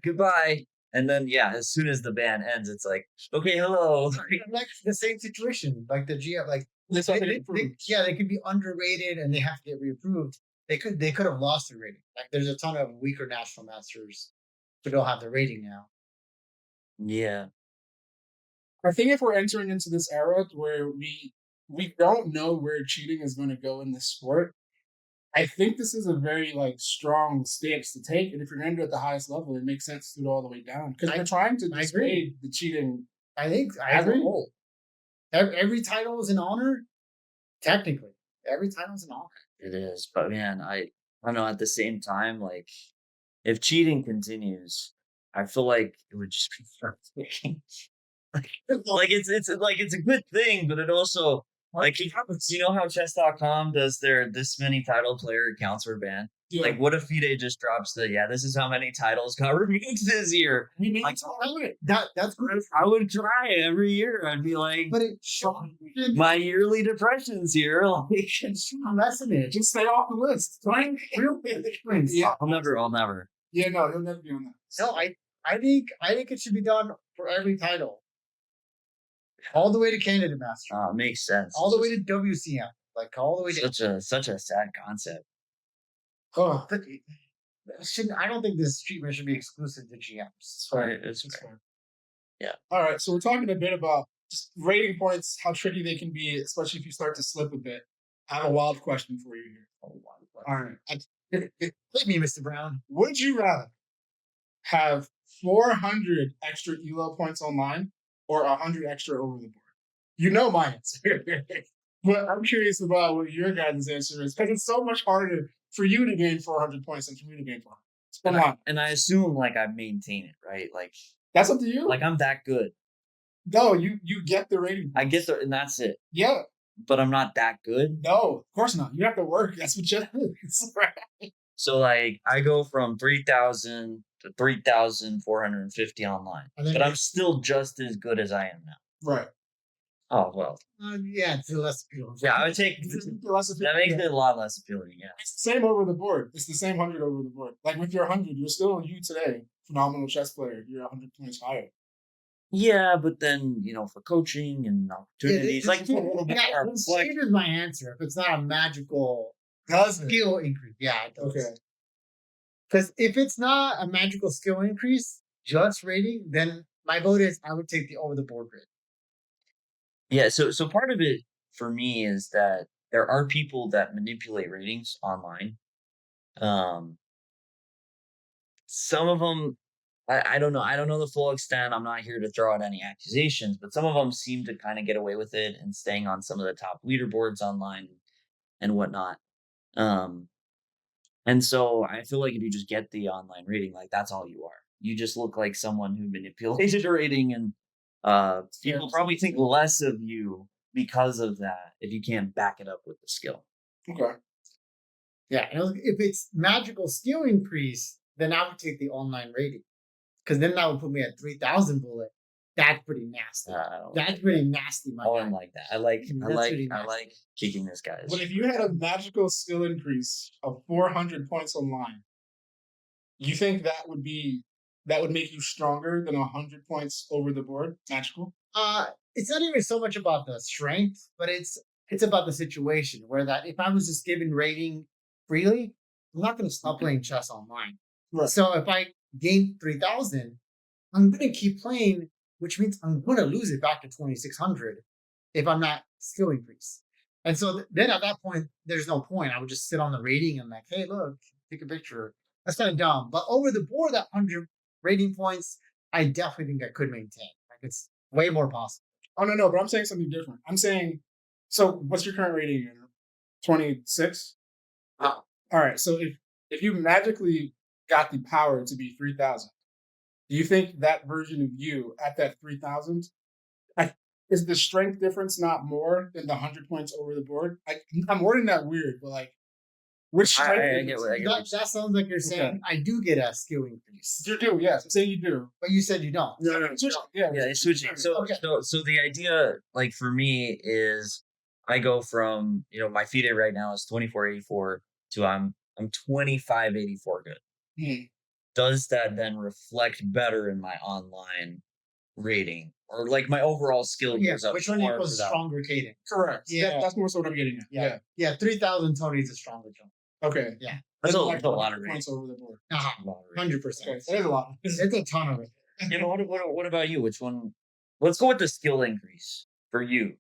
[SPEAKER 3] goodbye. And then as soon as the ban ends, it's like, okay, hello.
[SPEAKER 1] Like the same situation, like the GM, like
[SPEAKER 2] They
[SPEAKER 1] could be underrated and they have to get reapproved. They could have lost their rating. Like there's a ton of weaker national masters who don't have the rating now.
[SPEAKER 3] Yeah.
[SPEAKER 2] I think if we're entering into this era where we don't know where cheating is going to go in this sport, I think this is a very like strong stance to take. And if you're going to do it at the highest level, it makes sense to do it all the way down because we're trying to dissuade the cheating.
[SPEAKER 1] I think I agree. Every title is an honor. Technically, every title is an honor.
[SPEAKER 3] It is, but man, I don't know. At the same time, like if cheating continues, I feel like it would just be frustrating. like it's a good thing, but it also like you know how chess.com does their this many title player accounts were banned.
[SPEAKER 2] Yeah.
[SPEAKER 3] Like what if FIDE just drops this is how many titles got removed this year? Like,
[SPEAKER 1] that's good.
[SPEAKER 3] I would try every year. I'd be like,
[SPEAKER 1] but it
[SPEAKER 3] my yearly depressions here. Like,
[SPEAKER 1] lessen it.
[SPEAKER 2] Just stay off the list.
[SPEAKER 1] Yeah,
[SPEAKER 3] I'll never.
[SPEAKER 2] Yeah, no, he'll never be on that.
[SPEAKER 1] No, I think it should be done for every title. All the way to Canada Master.
[SPEAKER 3] Makes sense.
[SPEAKER 1] All the way to WCM. Like all the way
[SPEAKER 3] to such a sad concept.
[SPEAKER 1] Oh, but I don't think this treatment should be exclusive to GMs.
[SPEAKER 3] Right, it's fair. Yeah.
[SPEAKER 2] All right, so we're talking a bit about just rating points, how tricky they can be, especially if you start to slip a bit. I have a wild question for you here.
[SPEAKER 1] All right. Hit me, Mr. Brown.
[SPEAKER 2] Would you rather have 400 extra ELO points online or 100 extra over the board? You know my answer. But I'm curious about what your guys' answer is because it's so much harder for you to gain 400 points than for me to gain 400.
[SPEAKER 3] And I assume like I maintain it, right? Like
[SPEAKER 2] that's up to you.
[SPEAKER 3] Like I'm that good.
[SPEAKER 2] No, you get the rating.
[SPEAKER 3] I get and that's it.
[SPEAKER 2] Yeah.
[SPEAKER 3] But I'm not that good.
[SPEAKER 2] No, of course not. You have to work. That's what you is. Right.
[SPEAKER 3] So like I go from 3,000 to 3,450 online, but I'm still just as good as I am now.
[SPEAKER 2] Right.
[SPEAKER 3] Oh well.
[SPEAKER 1] Yeah, it's less appealing.
[SPEAKER 3] Yeah, I would take that makes it a lot less appealing. Yeah,
[SPEAKER 2] it's the same over the board. It's the same 100 over the board. Like with your 100, you're still you today, phenomenal chess player. You're 100 points higher.
[SPEAKER 3] Yeah, but then for coaching and opportunities,
[SPEAKER 1] here's my answer. If it's not a magical skill increase, yeah, it does.
[SPEAKER 2] Okay.
[SPEAKER 1] Because if it's not a magical skill increase, just rating, then my vote is I would take the over the board rate.
[SPEAKER 3] Yeah, so part of it for me is that there are people that manipulate ratings online. Some of them, I don't know. I don't know the full extent. I'm not here to throw out any accusations, but some of them seem to kind of get away with it and staying on some of the top leaderboards online and whatnot. And so I feel like if you just get the online rating, like that's all you are. You just look like someone who manipulated a rating, and people probably think less of you because of that if you can't back it up with the skill.
[SPEAKER 2] Okay.
[SPEAKER 1] Yeah, if it's magical skill increase, then I would take the online rating. Because then that would put me at 3,000 bullet. That's pretty nasty. That's pretty nasty, my guy.
[SPEAKER 3] I like that. I like kicking this guy.
[SPEAKER 2] But if you had a magical skill increase of 400 points online, you think that would make you stronger than 100 points over the board? Magical?
[SPEAKER 1] It's not even so much about the strength, but it's about the situation where that if I was just given rating freely, I'm not going to stop playing chess online.
[SPEAKER 2] Right.
[SPEAKER 1] So if I gain 3,000, I'm going to keep playing, which means I'm going to lose it back to 2,600 if I'm not skill increase. And so then at that point, there's no point. I would just sit on the rating and like, hey, look, take a picture. That's kind of dumb. But over the board, that 100 rating points, I definitely think I could maintain. Like it's way more possible.
[SPEAKER 2] Oh no, but I'm saying something different. I'm saying, so what's your current rating? 26. All right. So if you magically got the power to be 3,000, do you think that version of you at that 3,000 is the strength difference not more than the 100 points over the board? I'm wording that weird, but like, which strength?
[SPEAKER 3] I get what you're
[SPEAKER 1] That sounds like you're saying I do get a skill increase.
[SPEAKER 2] You do, yes. I'm saying you do.
[SPEAKER 1] But you said you don't.
[SPEAKER 2] No.
[SPEAKER 3] Yeah, it's switching. So the idea, like for me, is I go from my FIDE right now is 2484 to I'm 2584 good. Does that then reflect better in my online rating, or like my overall skill goes up?
[SPEAKER 1] Which one equals stronger cadence?
[SPEAKER 2] Correct.
[SPEAKER 1] Yeah,
[SPEAKER 2] that's more so what I'm getting at. Yeah.
[SPEAKER 1] 3,000 Tony is a stronger jump.
[SPEAKER 2] Okay.
[SPEAKER 1] Yeah.
[SPEAKER 3] That's a
[SPEAKER 2] like
[SPEAKER 3] lot of
[SPEAKER 2] points over the board.
[SPEAKER 1] 100%.
[SPEAKER 2] Okay. There's a lot.
[SPEAKER 1] It's a ton of it.
[SPEAKER 3] What about you? Which one? Let's go with the skill increase for you.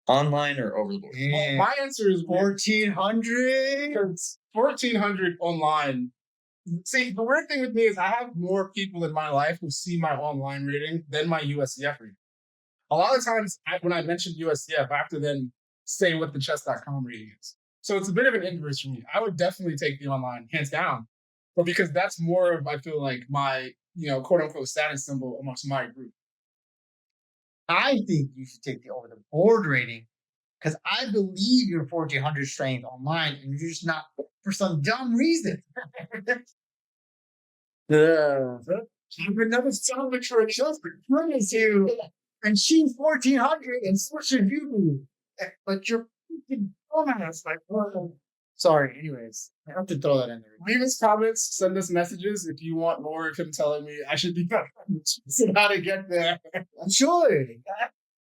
[SPEAKER 3] Online or over the board?
[SPEAKER 2] Well, my answer is
[SPEAKER 1] 1,400.
[SPEAKER 2] 1,400 online. See, the weird thing with me is I have more people in my life who see my online rating than my USDF rating. A lot of times when I mention USDF, I have to then say what the chess.com rating is. So it's a bit of an inverse for me. I would definitely take the online, hands down. But because that's more of, I feel like, my, quote unquote status symbol amongst my group.
[SPEAKER 1] I think you should take the over the board rating because I believe you're 1,400 strength online and you're just not for some dumb reason. You've another salvage for a children brings you, and she's 1,400, and so should you be. But you're freaking dumbass. Like, sorry. Anyways, I have to throw that in there.
[SPEAKER 2] Leave us comments, send us messages if you want more of him telling me I should be better how to get there.
[SPEAKER 1] I'm sure.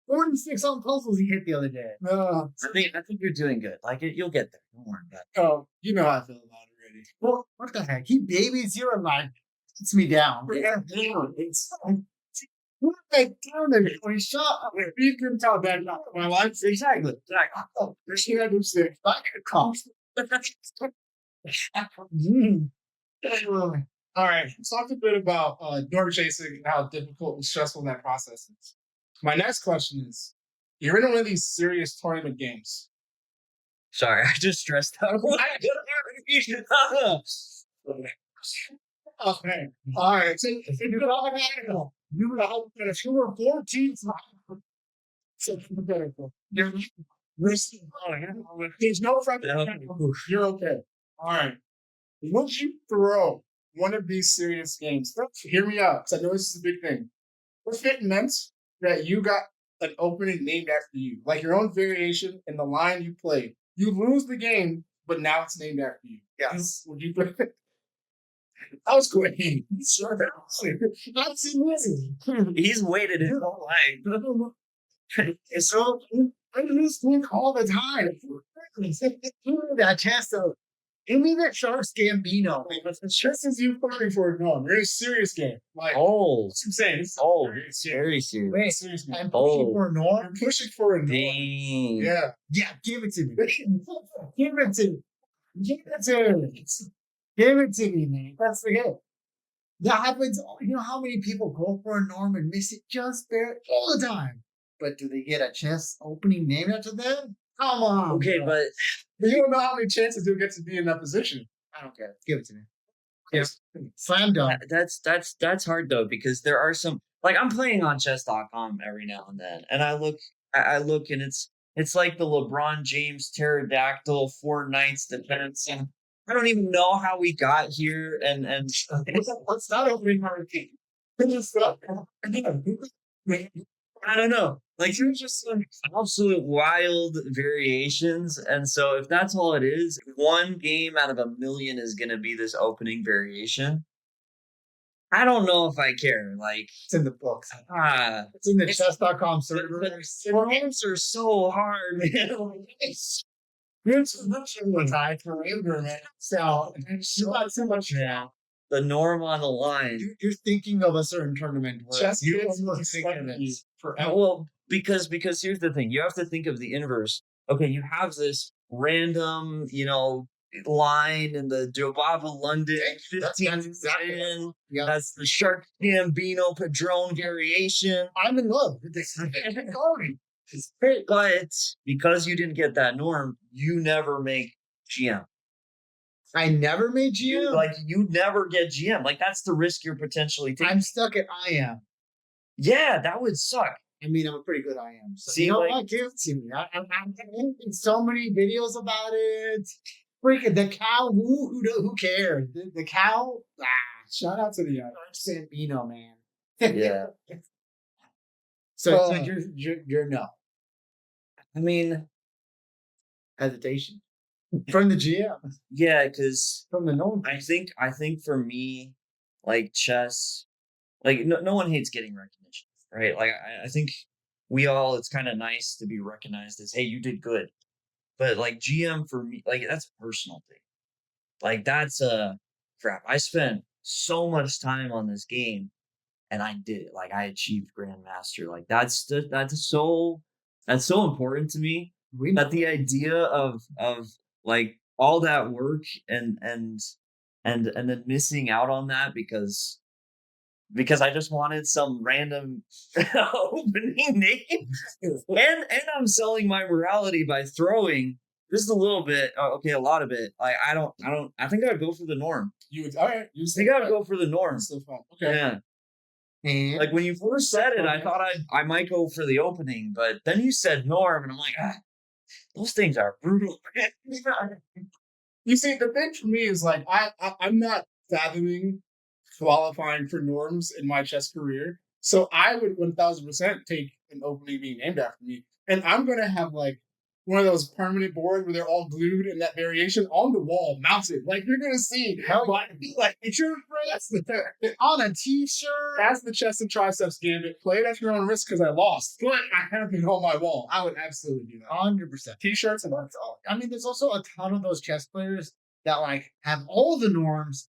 [SPEAKER 1] 46 on puzzles he hit the other day.
[SPEAKER 3] I think you're doing good. Like you'll get there. Don't worry about it.
[SPEAKER 2] Oh, you know how I feel about it already.
[SPEAKER 1] Well, what the heck? He babies you and like puts me down. It's what they down there when he shot.
[SPEAKER 2] You can tell that about my life.
[SPEAKER 1] Exactly.
[SPEAKER 2] Oh, this year I do sick.
[SPEAKER 1] I could cost.
[SPEAKER 2] All right, let's talk a bit about door chasing and how difficult and stressful that process is. My next question is, you're in one of these serious tournament games.
[SPEAKER 3] Sorry, I just stressed out.
[SPEAKER 2] Okay. All right. So you were 14. So there's no front. You're okay. All right. Would you throw one of these serious games? Hear me out, because I know this is a big thing. If it meant that you got an opening named after you, like your own variation in the line you played, you lose the game, but now it's named after you.
[SPEAKER 1] Yes.
[SPEAKER 2] Would you play it? That was great.
[SPEAKER 1] That's amazing.
[SPEAKER 3] He's waited his whole life.
[SPEAKER 1] So I lose things all the time. That chess though. Give me that Sharks Gambino.
[SPEAKER 2] Chess is you playing for a norm. It's a serious game. Like,
[SPEAKER 3] oh,
[SPEAKER 2] that's what I'm saying.
[SPEAKER 3] It's very serious.
[SPEAKER 1] Wait,
[SPEAKER 2] serious game.
[SPEAKER 1] I'm pushing for a norm.
[SPEAKER 2] I'm pushing for a norm.
[SPEAKER 3] Dang.
[SPEAKER 2] Yeah.
[SPEAKER 1] Yeah, give it to me. Give it to me. Give it to me. Give it to me, man. That's the game. That happens. You know how many people go for a norm and miss it just there all the time? But do they get a chess opening named after them? Come on.
[SPEAKER 3] Okay,
[SPEAKER 1] bro.
[SPEAKER 3] but
[SPEAKER 2] you don't know how many chances you'll get to be in that position.
[SPEAKER 1] I don't care. Give it to me.
[SPEAKER 2] Yes.
[SPEAKER 1] Slam dunk.
[SPEAKER 3] that's hard though, because there are some, like I'm playing on chess.com every now and then, and I look and it's like the LeBron James pterodactyl 4 knights defense, and I don't even know how we got here, and
[SPEAKER 2] What's not opening market?
[SPEAKER 3] I don't know. Like there's just some absolute wild variations, and so if that's all it is, one game out of a million is going to be this opening variation. I don't know if I care. Like
[SPEAKER 1] It's in the books.
[SPEAKER 3] it's
[SPEAKER 1] in the chess.com server.
[SPEAKER 3] The names are so hard, man.
[SPEAKER 1] High forever, man. So you got so much now.
[SPEAKER 3] The norm on the line.
[SPEAKER 1] You're thinking of a certain tournament where
[SPEAKER 2] Chess
[SPEAKER 1] you
[SPEAKER 2] kids
[SPEAKER 1] almost
[SPEAKER 2] will
[SPEAKER 1] thinking of
[SPEAKER 2] you
[SPEAKER 1] it.
[SPEAKER 2] forever.
[SPEAKER 3] Well, because here's the thing. You have to think of the inverse. Okay, you have this random, line in the Jobava London
[SPEAKER 1] That's
[SPEAKER 3] 15
[SPEAKER 1] exactly
[SPEAKER 3] win.
[SPEAKER 1] Yeah,
[SPEAKER 3] That's the Shark Gambino Padrone variation.
[SPEAKER 1] I'm in love with this story.
[SPEAKER 3] But because you didn't get that norm, you never make GM.
[SPEAKER 1] I never made GM.
[SPEAKER 3] Like you never get GM. Like that's the risk you're potentially taking.
[SPEAKER 1] I'm stuck at I am.
[SPEAKER 3] Yeah, that would suck.
[SPEAKER 1] I mean, I'm a pretty good I am. So,
[SPEAKER 3] See,
[SPEAKER 1] you know
[SPEAKER 3] like-
[SPEAKER 1] what? Give it to me. I'm in so many videos about it. Freaking the cow. Who cares? The cow.
[SPEAKER 2] Shout out to the
[SPEAKER 1] Sambino, man.
[SPEAKER 3] Yeah.
[SPEAKER 1] So you're no
[SPEAKER 3] I mean,
[SPEAKER 1] hesitation from the GM,
[SPEAKER 3] yeah, because
[SPEAKER 1] from the norm.
[SPEAKER 3] I think for me, like chess, like no one hates getting recognition, right? Like I think we all, it's kind of nice to be recognized as, hey, you did good. But like GM for me, like that's a personal thing. Like that's crap. I spent so much time on this game and I did it. Like I achieved Grandmaster. Like that's so important to me.
[SPEAKER 1] We know.
[SPEAKER 3] That the idea of like all that work and then missing out on that because I just wanted some random opening name, and I'm selling my morality by throwing just a little bit. Okay, a lot of it. Like I think I'd go for the norm.
[SPEAKER 2] You would, all right. You
[SPEAKER 3] I think I'd go for the norm.
[SPEAKER 2] Still fun. Okay.
[SPEAKER 3] Yeah.
[SPEAKER 1] And
[SPEAKER 3] Like when you first said it, I thought I might go for the opening, but then you said norm, and I'm like, those things are brutal.
[SPEAKER 2] You see, the thing for me is like I'm not fathoming qualifying for norms in my chess career, so I would 1000% take an opening being named after me, and I'm gonna have like one of those permanent boards where they're all glued in that variation on the wall, mounted. Like you're gonna see, like it's your
[SPEAKER 1] on a T-shirt.
[SPEAKER 2] That's the chest and triceps gambit. Play it at your own risk because I lost, but I have it on my wall. I would absolutely do that.
[SPEAKER 1] 100%.
[SPEAKER 2] T-shirts and that's all.
[SPEAKER 1] I mean, there's also a ton of those chess players that like have all the norms,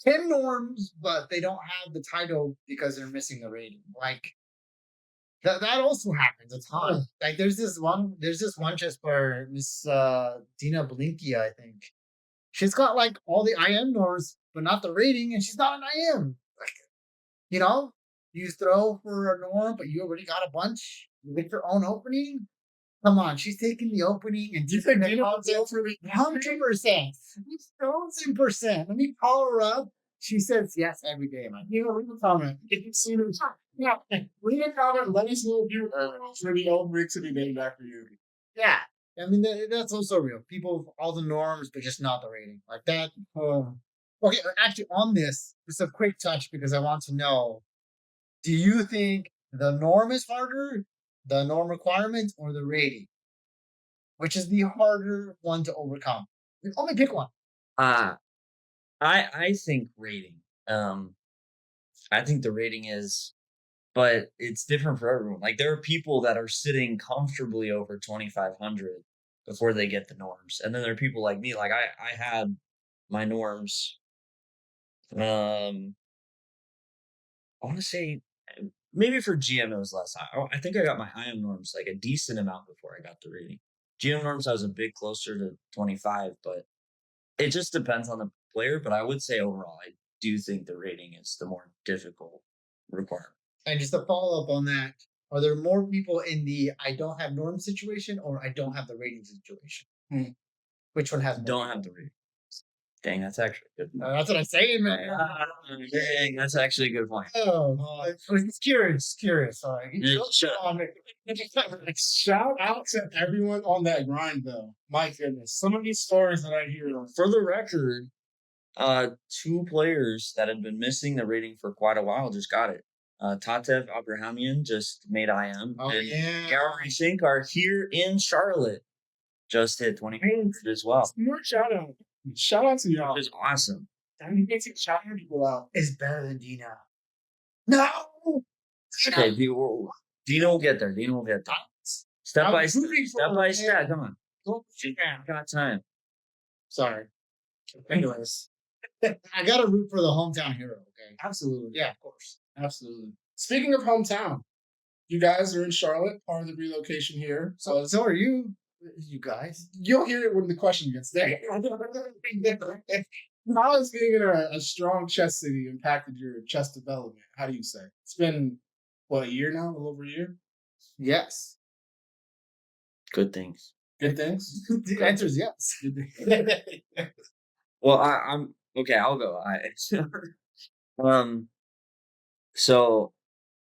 [SPEAKER 1] 10 norms, but they don't have the title because they're missing the rating. Like that also happens a ton. Like there's this one chess player, Miss Dina Blinkia, I think. She's got like all the IM norms, but not the rating, and she's not an IM. Like, you know, you throw for a norm, but you already got a bunch. You get your own opening. Come on, she's taking the opening and
[SPEAKER 2] You think Dina will go for the
[SPEAKER 1] 100%. 1,000%. Let me call her up. She says yes every day, man.
[SPEAKER 2] You know, leave a comment. If you've seen it, yeah, leave a comment. Let us know if you for the old rig to be named after you.
[SPEAKER 1] Yeah. I mean, that's also real. People with all the norms, but just not the rating. Like that. Okay, actually, on this, just a quick touch because I want to know, do you think the norm is harder, the norm requirements, or the rating? Which is the harder one to overcome? Only pick one.
[SPEAKER 3] I think rating. I think the rating is, but it's different for everyone. Like there are people that are sitting comfortably over 2,500 before they get the norms, and then there are people like me. Like I had my norms. I want to say maybe for GM it was less. I think I got my IM norms like a decent amount before I got the rating. GM norms I was a bit closer to 25, but it just depends on the player. But I would say overall, I do think the rating is the more difficult requirement.
[SPEAKER 1] And just to follow up on that, are there more people in the I don't have norm situation or I don't have the rating situation? Which one has more
[SPEAKER 3] Don't
[SPEAKER 1] people?
[SPEAKER 3] have the rating. Dang, that's actually a good.
[SPEAKER 1] That's what I'm saying, man.
[SPEAKER 3] Dang, that's actually a good point.
[SPEAKER 1] Oh, it's curious. Sorry.
[SPEAKER 3] Yeah, shut up.
[SPEAKER 2] Shout out to everyone on that grind, though. My goodness, some of these stories that I hear.
[SPEAKER 3] For the record, 2 players that had been missing the rating for quite a while just got it. Tatev Abrahamian just made IM, and
[SPEAKER 1] yeah.
[SPEAKER 3] Gary Shankar here in Charlotte just hit 20 as well.
[SPEAKER 2] More shout out. Shout out to y'all.
[SPEAKER 3] It was awesome.
[SPEAKER 2] I mean, you can shout people out.
[SPEAKER 1] Is better than Dina. No.
[SPEAKER 3] Okay, Dino will get there. Step by step. Come on. Got time.
[SPEAKER 1] Sorry. Anyways, I gotta root for the hometown hero. Okay.
[SPEAKER 2] Absolutely.
[SPEAKER 1] Yeah, of course.
[SPEAKER 2] Absolutely. Speaking of hometown, you guys are in Charlotte, part of the relocation here.
[SPEAKER 1] So are you. You guys.
[SPEAKER 2] You'll hear it when the question gets there. How has being in a strong chess city impacted your chess development? How do you say? It's been, what, a year now? A little over a year?
[SPEAKER 1] Yes.
[SPEAKER 3] Good things.
[SPEAKER 2] Good things?
[SPEAKER 1] The answer is yes.
[SPEAKER 2] Good things.
[SPEAKER 3] Well, I'm okay. I'll go. Um. So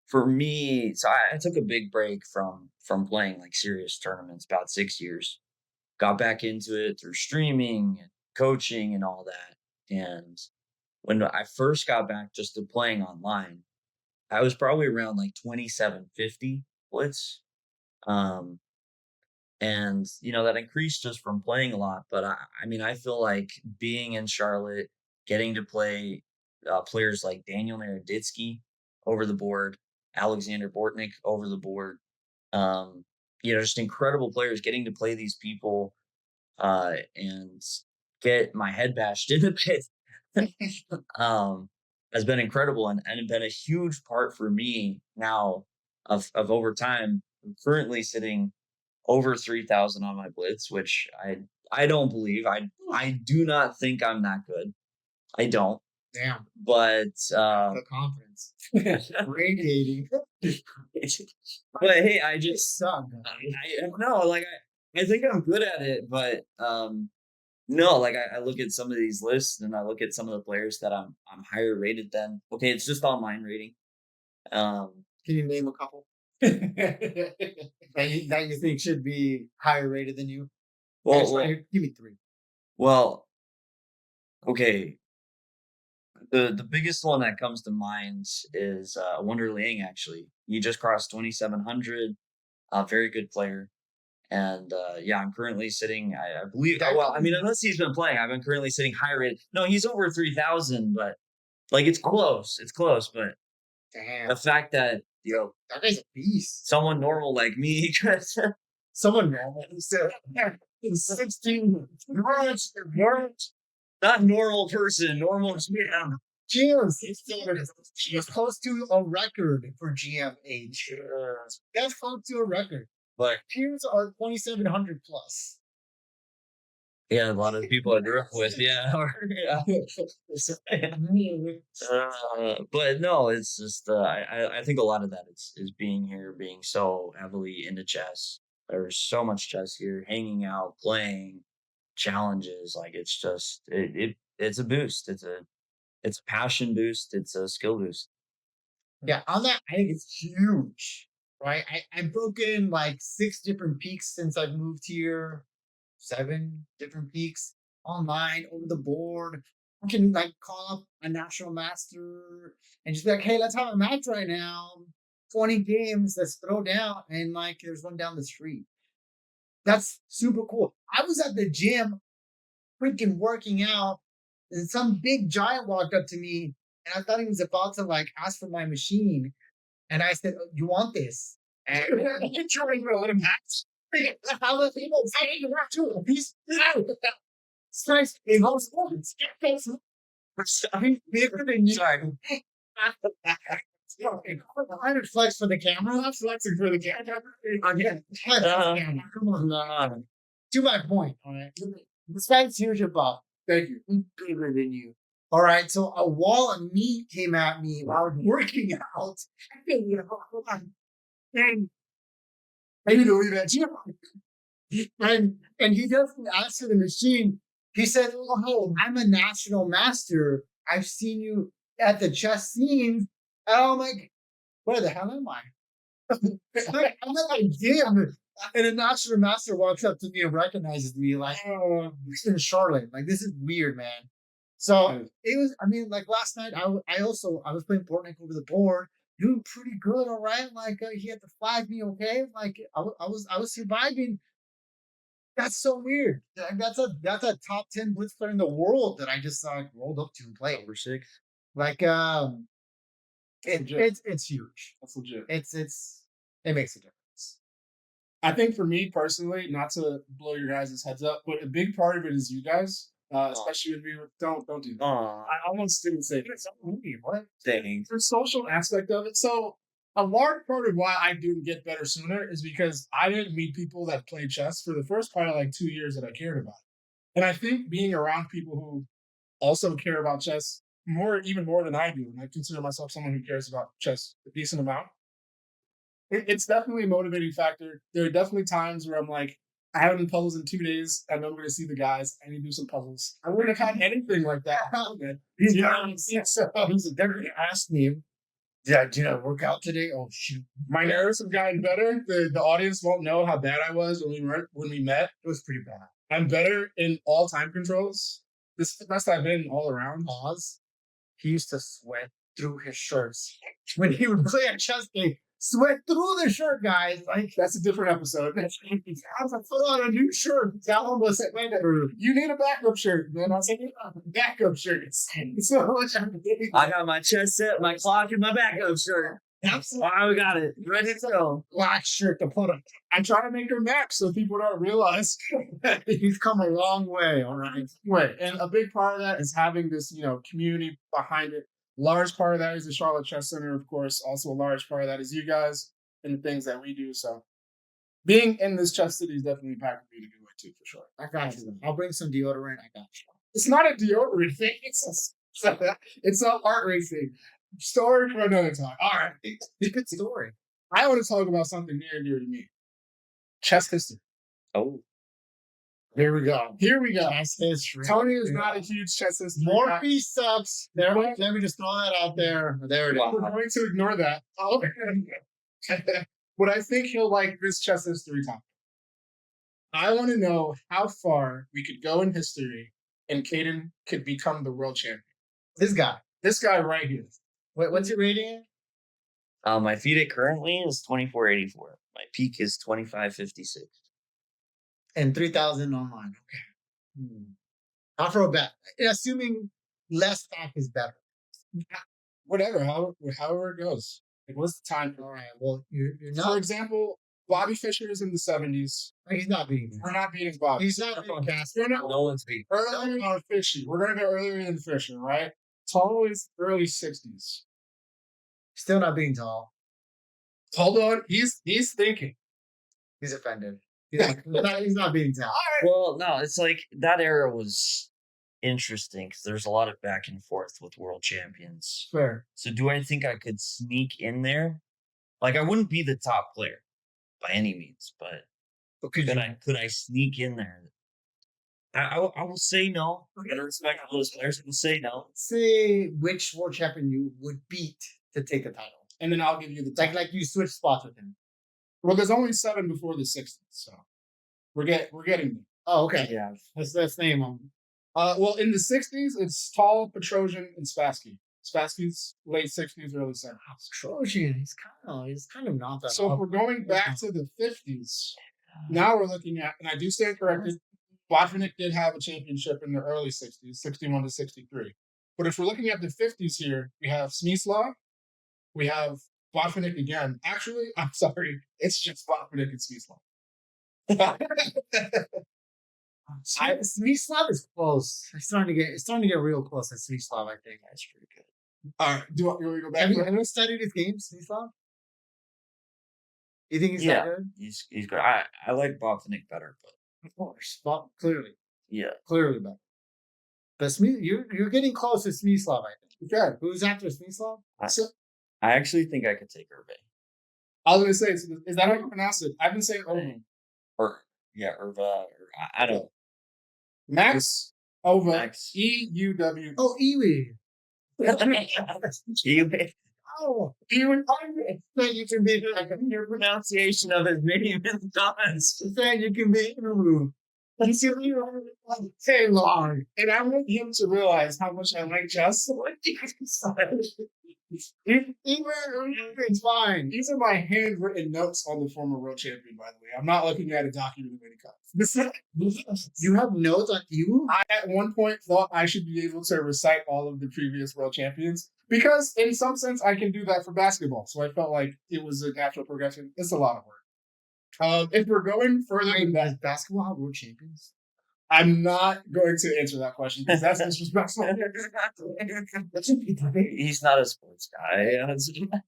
[SPEAKER 3] for me, I took a big break from playing like serious tournaments, about 6 years. Got back into it through streaming and coaching and all that. And when I first got back just to playing online, I was probably around like 2750 blitz. Um, and that increased just from playing a lot. But I mean, I feel like being in Charlotte, getting to play players like Daniel Naroditsky over the board, Alexander Bortnik over the board, just incredible players. Getting to play these people and get my head bashed in a bit has been incredible and been a huge part for me now of over time. I'm currently sitting over 3,000 on my blitz, which I don't believe. I do not think I'm that good. I don't.
[SPEAKER 1] Damn.
[SPEAKER 3] But
[SPEAKER 1] The confidence. Radiating.
[SPEAKER 3] but hey, I just
[SPEAKER 1] suck.
[SPEAKER 3] I no, like I think I'm good at it, but no, like I look at some of these lists and I look at some of the players that I'm higher rated than. Okay, it's just online rating.
[SPEAKER 1] Can you name a couple that you think should be higher rated than you?
[SPEAKER 3] Well,
[SPEAKER 1] Give me 3.
[SPEAKER 3] Well, okay. The biggest one that comes to mind is Wonder Liang. Actually, he just crossed 2,700. Very good player, and I'm currently sitting. I believe. Well, I mean, unless he's been playing, I've been currently sitting high rated. No, he's over 3,000, but like it's close. It's close, but
[SPEAKER 1] damn,
[SPEAKER 3] the fact that
[SPEAKER 1] that guy's a beast.
[SPEAKER 3] Someone normal like me,
[SPEAKER 1] someone normal. 16
[SPEAKER 3] not normal person, normal GM.
[SPEAKER 1] He's close to a record for GM age. That's close to a record.
[SPEAKER 3] But
[SPEAKER 1] peers are 2,700 plus.
[SPEAKER 3] Yeah, a lot of people I grew up with. Yeah. But no, it's just I think a lot of that is being here, being so heavily into chess. There's so much chess here, hanging out, playing, challenges. Like it's just it's a boost. It's a passion boost. It's a skill boost.
[SPEAKER 1] Yeah, on that, I think it's huge. Right, I've broken like 6 different peaks since I've moved here. 7 different peaks online over the board. I can like call up a national master and just be like, hey, let's have a match right now. 20 games, let's throw down, and like there's one down the street. That's super cool. I was at the gym freaking working out, and some big giant walked up to me, and I thought he was about to like ask for my machine. And I said, oh, you want this? And I'm trying to let him have how the people say you have to piece it's nice. I'm bigger than you. Sorry. I had flex for the camera. I'm flexing for the camera. Come on. To my point. All right. This guy's huge above.
[SPEAKER 2] Thank you.
[SPEAKER 1] I'm bigger than you. All right. So a wall of meat came at me while I was working out. And I didn't believe that. And he doesn't ask for the machine. He said, oh, hey, I'm a national master. I've seen you at the chess scene. And I'm like, where the hell am I? I'm at my gym. And a national master walks up to me and recognizes me like, oh, this is Charlotte. Like, this is weird, man. So it was, I mean, like last night, I was playing Fortnite over the board. Doing pretty good, all right. Like he had to flag me, okay. Like I was surviving. That's so weird. That's a top 10 blitz player in the world that I just rolled up to and played.
[SPEAKER 3] Over 6.
[SPEAKER 1] Like it's huge.
[SPEAKER 2] That's legit.
[SPEAKER 1] It makes a difference.
[SPEAKER 2] I think for me personally, not to blow your guys' heads up, but a big part of it is you guys. Especially when we were, don't do that. I almost didn't say that.
[SPEAKER 1] What?
[SPEAKER 2] The social aspect of it. So a large part of why I didn't get better sooner is because I didn't meet people that played chess for the first part of like 2 years that I cared about it. And I think being around people who also care about chess even more than I do, and I consider myself someone who cares about chess a decent amount, it's definitely a motivating factor. There are definitely times where I'm like, I haven't been puzzles in 2 days. I know I'm going to see the guys. I need to do some puzzles. I wouldn't have had anything like that.
[SPEAKER 1] He's
[SPEAKER 2] Yeah,
[SPEAKER 1] not. So they're gonna ask me, did I work out today? Oh shoot,
[SPEAKER 2] my nerves have gotten better. The audience won't know how bad I was when we met.
[SPEAKER 1] it was pretty bad.
[SPEAKER 2] I'm better in all time controls. This is the best I've been all around.
[SPEAKER 1] Oz, he used to sweat through his shirts when he would play a chess game. Sweat through the shirt, guys. Like
[SPEAKER 2] That's a different episode.
[SPEAKER 1] I was like, put on a new shirt. That one was
[SPEAKER 2] You need a backup shirt, man. I was like, backup shirts. So
[SPEAKER 3] I got my chess set, my clock, and my backup shirt.
[SPEAKER 1] absolutely
[SPEAKER 3] I got it ready to go.
[SPEAKER 1] black shirt to put on.
[SPEAKER 2] I try to make her match so people don't realize.
[SPEAKER 1] He's come a long way. All right.
[SPEAKER 2] Right. And a big part of that is having this, community behind it. Large part of that is the Charlotte Chess Center, of course. Also, a large part of that is you guys and the things that we do. So, being in this chess city is definitely impacted me to do it too, for sure.
[SPEAKER 1] I got you. I'll bring some deodorant. I got you.
[SPEAKER 2] It's not a deodorant thing. It's a heart rate thing. Story for another time. All right.
[SPEAKER 1] It's a good story.
[SPEAKER 2] I want to talk about something near and dear to me. Chess history.
[SPEAKER 3] Oh,
[SPEAKER 1] Here we go.
[SPEAKER 2] Here we go.
[SPEAKER 1] Chess history.
[SPEAKER 2] Tony is not a huge chess history guy.
[SPEAKER 1] Morphe sucks. There, let me just throw that out there. There it is.
[SPEAKER 3] Wow.
[SPEAKER 2] We're going to ignore that. But I think he'll like this chess history topic. I want to know how far we could go in history and Caden could become the world champion.
[SPEAKER 1] This guy.
[SPEAKER 2] This guy right here.
[SPEAKER 1] Wait, what's your rating?
[SPEAKER 3] my FIDE currently is 2484. My peak is 2556.
[SPEAKER 1] And 3,000 online. Okay. I'll throw a bet. Assuming less stack is better.
[SPEAKER 2] Whatever, however it goes. Like, what's the time?
[SPEAKER 1] All right. Well, you're
[SPEAKER 2] For
[SPEAKER 1] not.
[SPEAKER 2] example, Bobby Fischer is in the 70s.
[SPEAKER 1] He's not beating me.
[SPEAKER 2] We're not beating Bobby.
[SPEAKER 1] He's not beating Casper.
[SPEAKER 2] We're not
[SPEAKER 3] No one's beat.
[SPEAKER 2] earlier on Fischer. We're going to go earlier than Fischer, right? Tall is early 60s.
[SPEAKER 1] Still not being tall.
[SPEAKER 2] Hold on. He's thinking.
[SPEAKER 1] He's offended. He's not being tall.
[SPEAKER 3] Well, no, it's like that era was interesting because there's a lot of back and forth with world champions.
[SPEAKER 1] Fair.
[SPEAKER 3] So do I think I could sneak in there? Like I wouldn't be the top player by any means, but
[SPEAKER 1] But
[SPEAKER 3] could I sneak in there? I will say no. I gotta respect all those players. I will say no.
[SPEAKER 1] say which world champion you would beat to take the title?
[SPEAKER 2] And then I'll give you the time.
[SPEAKER 1] Like you switch spots with him.
[SPEAKER 2] Well, there's only 7 before the 60s, so we're getting there.
[SPEAKER 1] Oh, okay.
[SPEAKER 3] Yeah.
[SPEAKER 1] Let's name them.
[SPEAKER 2] Well, in the 60s, it's Tall, Petrosian, and Spassky. Spassky's late 60s, early 70s.
[SPEAKER 1] Trojan. He's kind of not that.
[SPEAKER 2] So if we're going back to the 50s, now we're looking at, and I do stand corrected, Botvinnik did have a championship in the early 60s, 61 to 63. But if we're looking at the 50s here, we have Smyslov, we have Botvinnik again. Actually, I'm sorry, it's just Botvinnik and Smyslov.
[SPEAKER 1] Smyslov is close. It's starting to get real close at Smyslov. I think
[SPEAKER 3] That's pretty good.
[SPEAKER 2] All right, do you want me to go back?
[SPEAKER 1] Have you studied his game, Smyslov? You think he's
[SPEAKER 3] Yeah.
[SPEAKER 1] that good?
[SPEAKER 3] He's good. I like Botvinnik better, but
[SPEAKER 1] Of course, but clearly
[SPEAKER 3] yeah.
[SPEAKER 1] better. But you're getting close to Smyslov. I think.
[SPEAKER 2] Okay.
[SPEAKER 1] Who's after Smyslov?
[SPEAKER 3] I actually think I could take Hervé.
[SPEAKER 2] I was going to say, is that how you pronounce it? I've been saying
[SPEAKER 3] Or Hervé. I don't know.
[SPEAKER 2] Max Ova,
[SPEAKER 3] Max.
[SPEAKER 2] EUW.
[SPEAKER 1] Oh, Iwi.
[SPEAKER 2] Oh, Iwi.
[SPEAKER 1] You can be like
[SPEAKER 3] Your pronunciation of his name is Don's.
[SPEAKER 1] saying you can be Iwi. Say long.
[SPEAKER 2] And I want him to realize how much I like chess.
[SPEAKER 1] It's fine.
[SPEAKER 2] These are my handwritten notes on the former world champion, by the way. I'm not looking at a document of any kind.
[SPEAKER 1] You have notes on you?
[SPEAKER 2] I, at one point, thought I should be able to recite all of the previous world champions because, in some sense, I can do that for basketball. So I felt like it was a natural progression. It's a lot of work. If we're going further than that,
[SPEAKER 1] Does basketball have world champions?
[SPEAKER 2] I'm not going to answer that question because that's disrespectful.
[SPEAKER 3] He's not a sports guy.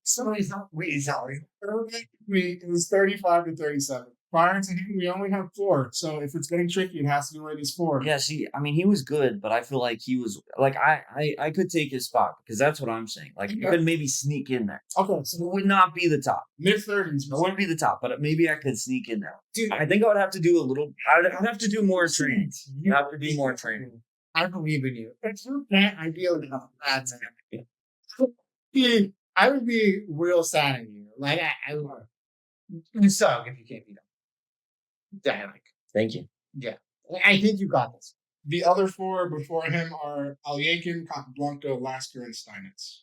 [SPEAKER 1] Somebody's not. Wait, he's not.
[SPEAKER 2] It was 35 to 37. Prior to him, we only have 4. So if it's getting tricky, it has to be one of these 4.
[SPEAKER 3] Yeah, see, I mean, he was good, but I feel like he was like I could take his spot because that's what I'm saying. Like, you could maybe sneak in there.
[SPEAKER 2] Okay,
[SPEAKER 3] So it would not be the top.
[SPEAKER 2] mid-30s.
[SPEAKER 3] It wouldn't be the top, but maybe I could sneak in there.
[SPEAKER 1] Dude,
[SPEAKER 3] I think I would have to do a little. I'd have to do more training. You have to do more training.
[SPEAKER 1] I believe in you. If you can't, I feel enough. That's it. I would be real sad at you. Like you suck if you can't beat them. Yeah, like,
[SPEAKER 3] Thank you.
[SPEAKER 1] yeah. I think you got this.
[SPEAKER 2] The other 4 before him are Alyakin, Capablanca, Lasker, and Steinitz.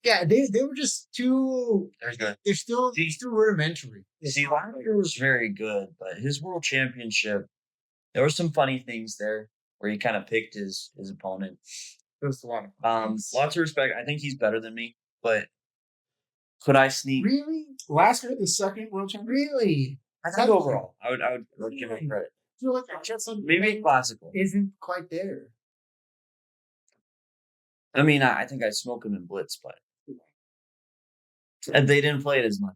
[SPEAKER 1] Yeah, they were just too.
[SPEAKER 3] There's good.
[SPEAKER 1] They're still rudimentary.
[SPEAKER 3] See, Lasker was very good, but his world championship, there were some funny things there where he kind of picked his opponent.
[SPEAKER 1] It was a lot of
[SPEAKER 3] Lots of respect. I think he's better than me, but could I sneak?
[SPEAKER 1] Really?
[SPEAKER 2] Lasker, the second world champion.
[SPEAKER 1] Really?
[SPEAKER 3] I think overall, I would give him credit.
[SPEAKER 1] I feel like chess
[SPEAKER 3] Maybe classical.
[SPEAKER 1] isn't quite there.
[SPEAKER 3] I mean, I think I'd smoke him in blitz, but and they didn't play it as much.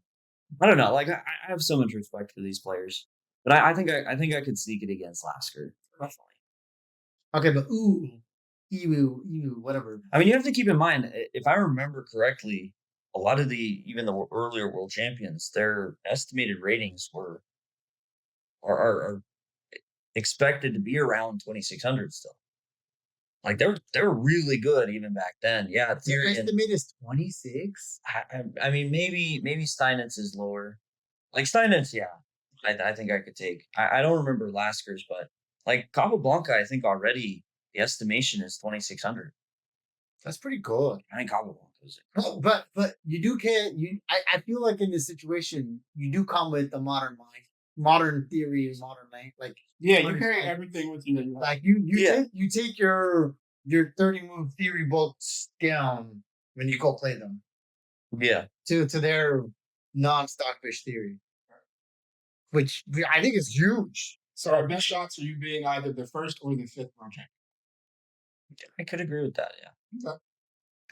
[SPEAKER 3] I don't know. Like I have so much respect for these players, but I think I could sneak it against Lasker. Definitely.
[SPEAKER 1] Okay, but ew, whatever.
[SPEAKER 3] I mean, you have to keep in mind, if I remember correctly, a lot of even the earlier world champions, their estimated ratings are expected to be around 2600 still. Like they were really good even back then. Yeah,
[SPEAKER 1] Their estimate is 26.
[SPEAKER 3] I mean, maybe Steinitz is lower. Like Steinitz, yeah, I think I could take. I don't remember Lasker's, but like Capablanca, I think already the estimation is 2600.
[SPEAKER 1] That's pretty good.
[SPEAKER 3] I think Capablanca is it.
[SPEAKER 1] Oh, but you do get you. I feel like in this situation you do come with a modern mind, modern theory, modern mind. Like
[SPEAKER 2] Yeah, you carry everything with you that you have.
[SPEAKER 1] like you take your 30 move theory books down when you go play them
[SPEAKER 3] Yeah.
[SPEAKER 1] to their non-stockfish theory, which I think is huge.
[SPEAKER 2] So our best shots are you being either the first or the 5th world champion.
[SPEAKER 3] I could agree with that. Yeah.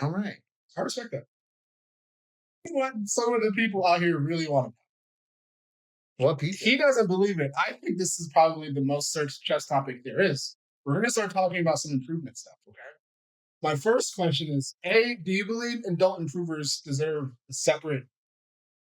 [SPEAKER 1] All right.
[SPEAKER 2] I respect that. You know what some of the people out here really want to.
[SPEAKER 1] What people?
[SPEAKER 2] He doesn't believe it. I think this is probably the most searched chess topic there is. We're going to start talking about some improvement stuff, okay? My first question is, A, do you believe adult improvers deserve a separate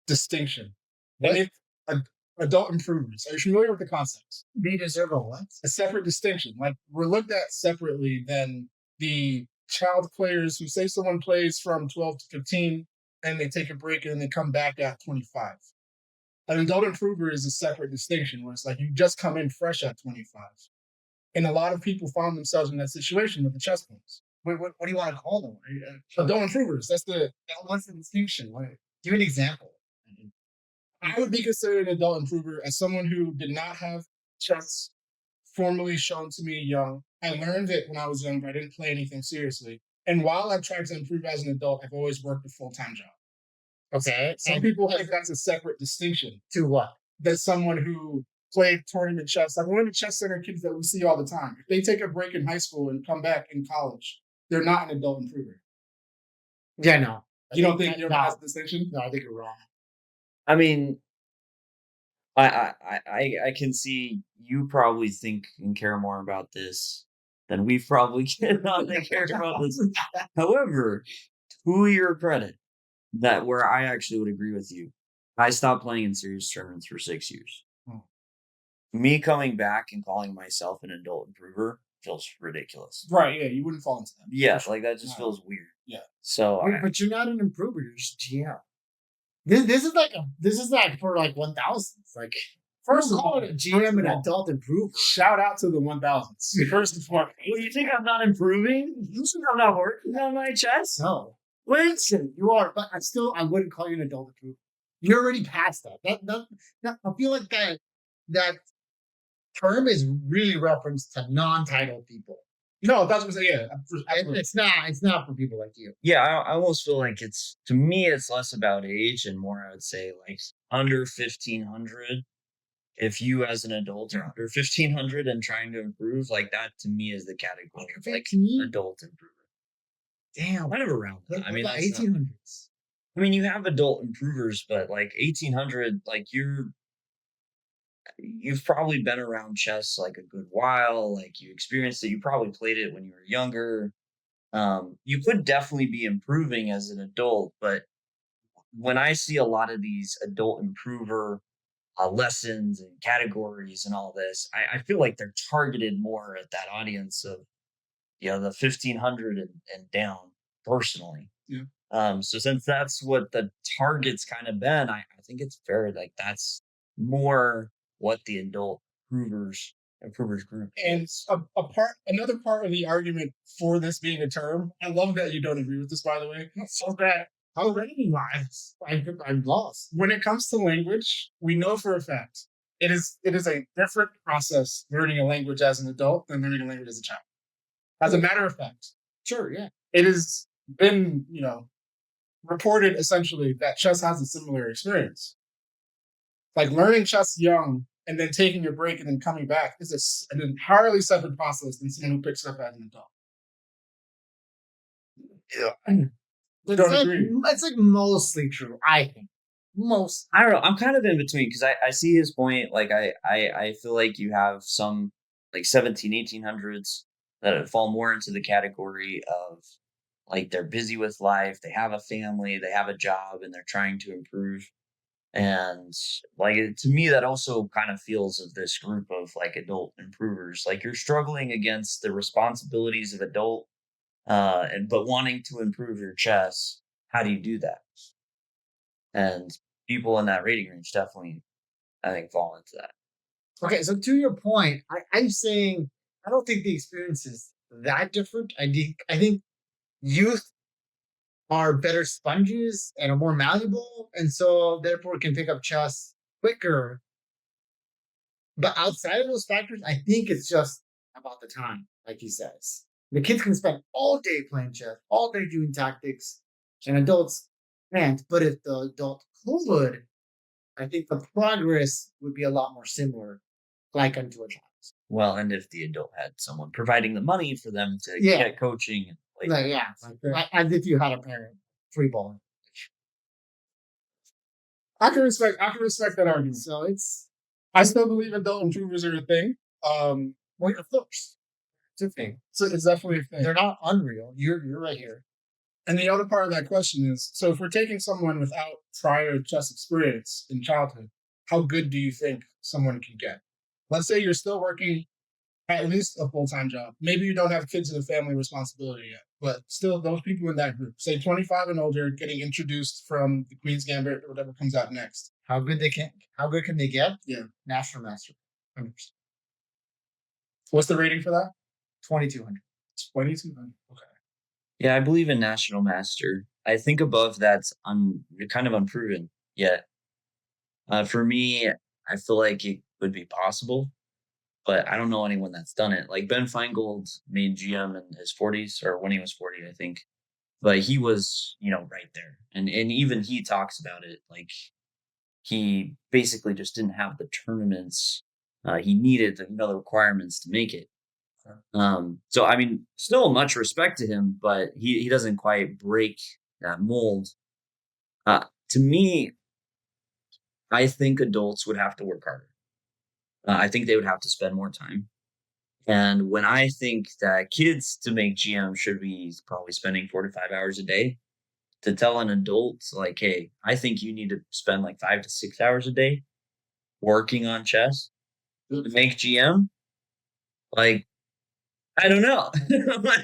[SPEAKER 2] distinction?
[SPEAKER 1] What?
[SPEAKER 2] And if adult improvers, are you familiar with the concepts?
[SPEAKER 1] They deserve a what?
[SPEAKER 2] A separate distinction. Like, we're looked at separately than the child players who say someone plays from 12 to 15 and they take a break and then they come back at 25. An adult improver is a separate distinction where it's like you just come in fresh at 25. And a lot of people found themselves in that situation with the chess players.
[SPEAKER 1] Wait, what do you want to call them?
[SPEAKER 2] Adult improvers.
[SPEAKER 1] What's the distinction? Give an example.
[SPEAKER 2] I would be considered an adult improver as someone who did not have chess formally shown to me young. I learned it when I was young, but I didn't play anything seriously. And while I've tried to improve as an adult, I've always worked a full-time job.
[SPEAKER 1] Okay.
[SPEAKER 2] Some people think that's a separate distinction.
[SPEAKER 1] To what?
[SPEAKER 2] There's someone who played tournament chess, like one of the chess center kids that we see all the time. If they take a break in high school and come back in college, they're not an adult improver.
[SPEAKER 1] Yeah, no.
[SPEAKER 2] You don't think you're a distinction?
[SPEAKER 1] No, I think you're wrong.
[SPEAKER 3] I mean, I can see you probably think and care more about this than we probably cannot care about this. However, to your credit, that where I actually would agree with you, I stopped playing in serious tournaments for 6 years. Me coming back and calling myself an adult improver feels ridiculous.
[SPEAKER 2] Right, yeah, you wouldn't fall into that.
[SPEAKER 3] Yes, like that just feels weird.
[SPEAKER 2] Yeah.
[SPEAKER 3] So,
[SPEAKER 1] but you're not an improver. You're just GM. This is like for like 1000s. Like first of all, a GM and adult improver.
[SPEAKER 2] Shout out to the 1000s. First and foremost.
[SPEAKER 3] well, you think I'm not improving? You think I'm not working on my chess?
[SPEAKER 1] No,
[SPEAKER 3] Listen,
[SPEAKER 1] you are, but I wouldn't call you an adult improver. You're already past that. That I feel like that term is really referenced to non-titled people.
[SPEAKER 2] No, that's what I'm saying. Yeah,
[SPEAKER 1] it's not for people like you.
[SPEAKER 3] yeah, I almost feel like to me, it's less about age and more, I would say, like under 1500. if you as an adult are under 1500 and trying to improve, like that to me is the category of like adult improver.
[SPEAKER 1] Damn,
[SPEAKER 3] Kind of around that. I mean, that's not-
[SPEAKER 1] 1800s.
[SPEAKER 3] I mean, you have adult improvers, but like 1800, like you've probably been around chess like a good while. Like you experienced it. You probably played it when you were younger. You could definitely be improving as an adult, but when I see a lot of these adult improver lessons and categories and all this, I feel like they're targeted more at that audience of the 1500 and down personally.
[SPEAKER 2] Yeah.
[SPEAKER 3] So since that's what the target's kind of been, I think it's fair. Like that's more what the adult improvers group.
[SPEAKER 2] And another part of the argument for this being a term, I love that you don't agree with this, by the way. So that already lies, I'm lost. When it comes to language, we know for a fact it is a different process learning a language as an adult than learning a language as a child. As a matter of fact,
[SPEAKER 1] Sure, yeah.
[SPEAKER 2] it has been, reported essentially that chess has a similar experience. Like learning chess young and then taking a break and then coming back is an entirely separate process than someone who picks up as an adult.
[SPEAKER 1] Yeah. It's like mostly true, I think.
[SPEAKER 3] I don't know. I'm kind of in between because I see his point. Like I feel like you have some like 1800s that fall more into the category of like they're busy with life, they have a family, they have a job, and they're trying to improve. And like to me, that also kind of feels of this group of like adult improvers. Like you're struggling against the responsibilities of adult, but wanting to improve your chess. How do you do that? And people in that rating range definitely, I think, fall into that.
[SPEAKER 1] Okay, so to your point, I'm saying I don't think the experience is that different. I think youth are better sponges and are more malleable, and so therefore can pick up chess quicker. But outside of those factors, I think it's just about the time, like he says. The kids can spend all day playing chess, all day doing tactics, and adults can't. But if the adult could, I think the progress would be a lot more similar, like unto a child.
[SPEAKER 3] Well, and if the adult had someone providing the money for them to
[SPEAKER 1] Yeah.
[SPEAKER 3] get coaching and
[SPEAKER 1] as if you had a parent free balling.
[SPEAKER 2] I can respect that argument.
[SPEAKER 1] So
[SPEAKER 2] I still believe adult improvers are a thing.
[SPEAKER 1] Well, of course, it's a thing.
[SPEAKER 2] So it's definitely a thing.
[SPEAKER 1] They're not unreal. You're right here.
[SPEAKER 2] And the other part of that question is, so if we're taking someone without prior chess experience in childhood, how good do you think someone can get? Let's say you're still working at least a full-time job. Maybe you don't have kids and a family responsibility yet, but still those people in that group, say 25 and older, getting introduced from the Queen's Gambit or whatever comes out next.
[SPEAKER 1] How good can they get?
[SPEAKER 2] Yeah.
[SPEAKER 1] National Master. 100%.
[SPEAKER 2] What's the rating for that?
[SPEAKER 1] 2200.
[SPEAKER 2] 2200. Okay.
[SPEAKER 3] Yeah, I believe in National Master. I think above that's kind of unproven yet. For me, I feel like it would be possible, but I don't know anyone that's done it. Like Ben Feingold made GM in his 40s, or when he was 40, I think. But he was, right there. And even he talks about it. Like he basically just didn't have the tournaments he needed, the requirements to make it. So I mean, still much respect to him, but he doesn't quite break that mold. To me, I think adults would have to work harder. I think they would have to spend more time. And when I think that kids to make GM should be probably spending 4 to 5 hours a day, to tell an adult like, hey, I think you need to spend like 5 to 6 hours a day working on chess to make GM, like, I don't know. Like,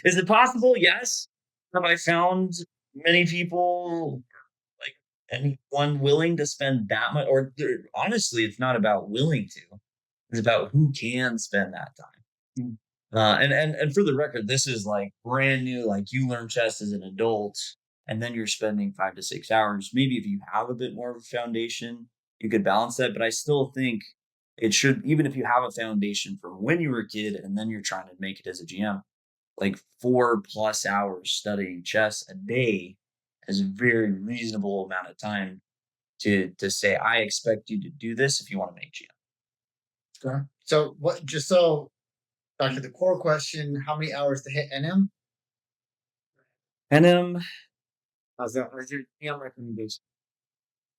[SPEAKER 3] is it possible? Yes. Have I found many people, like anyone willing to spend that much? Or honestly, it's not about willing to. It's about who can spend that time. And for the record, this is like brand new. Like you learn chess as an adult, and then you're spending 5 to 6 hours. Maybe if you have a bit more of a foundation, you could balance that. But I still think it should, even if you have a foundation from when you were a kid and then you're trying to make it as a GM, like 4+ hours studying chess a day is a very reasonable amount of time to say, I expect you to do this if you want to make GM.
[SPEAKER 2] Okay.
[SPEAKER 1] So what? Just so back to the core question: how many hours to hit NM?
[SPEAKER 3] NM, how's your GM recommendation?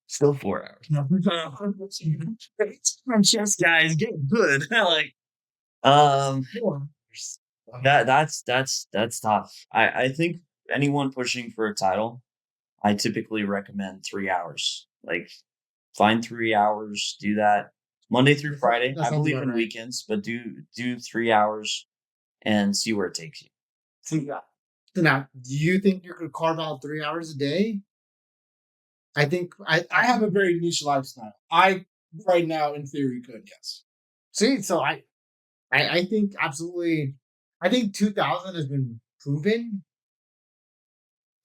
[SPEAKER 3] Still 4 hours. I'm chess guys, get good. Like, that's tough. I think anyone pushing for a title, I typically recommend 3 hours. Like, find 3 hours, do that Monday through Friday.
[SPEAKER 1] That
[SPEAKER 3] I
[SPEAKER 1] sounds
[SPEAKER 3] believe
[SPEAKER 1] about
[SPEAKER 3] in
[SPEAKER 1] right.
[SPEAKER 3] weekends, but do 3 hours and see where it takes you.
[SPEAKER 1] So now, do you think you could carve out 3 hours a day? I think
[SPEAKER 2] I have a very niche lifestyle. I right now, in theory, could, yes.
[SPEAKER 1] see. So I think absolutely. I think 2000 has been proven.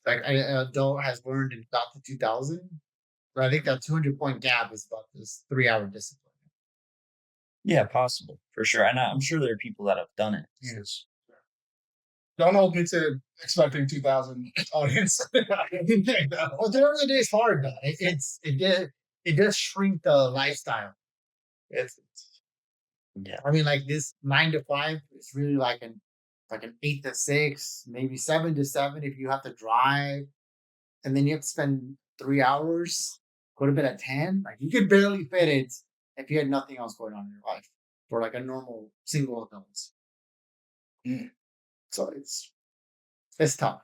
[SPEAKER 1] Like an adult has learned and got to 2000. But I think that 200-point gap is about this 3-hour discipline.
[SPEAKER 3] Yeah, possible for sure. And I'm sure there are people that have done it.
[SPEAKER 1] Yes.
[SPEAKER 2] Don't hold me to expecting 2,000 audience.
[SPEAKER 1] Well, the other day is hard though. It does shrink the lifestyle.
[SPEAKER 3] Yeah.
[SPEAKER 1] I mean, like this 9 to 5 is really like an 8 to 6, maybe 7 to 7 if you have to drive, and then you have to spend 3 hours, go to bed at 10. Like you could barely fit it if you had nothing else going on in your life for like a normal single adult. So it's tough.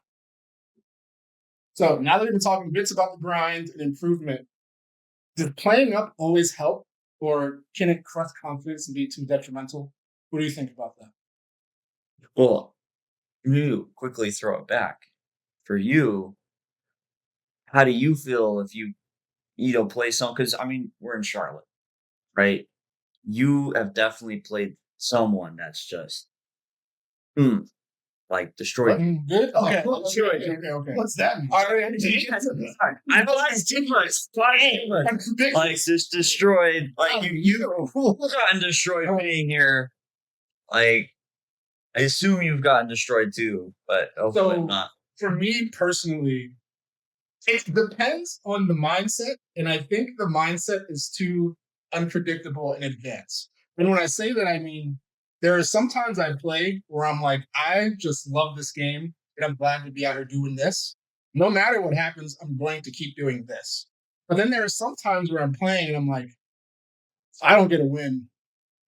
[SPEAKER 2] So now that we've been talking bits about the grind and improvement, does playing up always help, or can it crush confidence and be too detrimental? What do you think about that?
[SPEAKER 3] Well, you quickly throw it back. For you, how do you feel if you play some? Because I mean, we're in Charlotte, right? You have definitely played someone that's just like destroyed.
[SPEAKER 2] Good. Okay.
[SPEAKER 1] Destroyed.
[SPEAKER 2] Okay.
[SPEAKER 1] What's that mean?
[SPEAKER 3] I realized too much. Like just destroyed. Like you gotten destroyed playing here. Like I assume you've gotten destroyed too, but hopefully not.
[SPEAKER 2] For me personally, it depends on the mindset, and I think the mindset is too unpredictable in advance. And when I say that, I mean there are sometimes I play where I'm like, I just love this game, and I'm glad to be out here doing this. No matter what happens, I'm going to keep doing this. But then there are some times where I'm playing and I'm like, I don't get a win.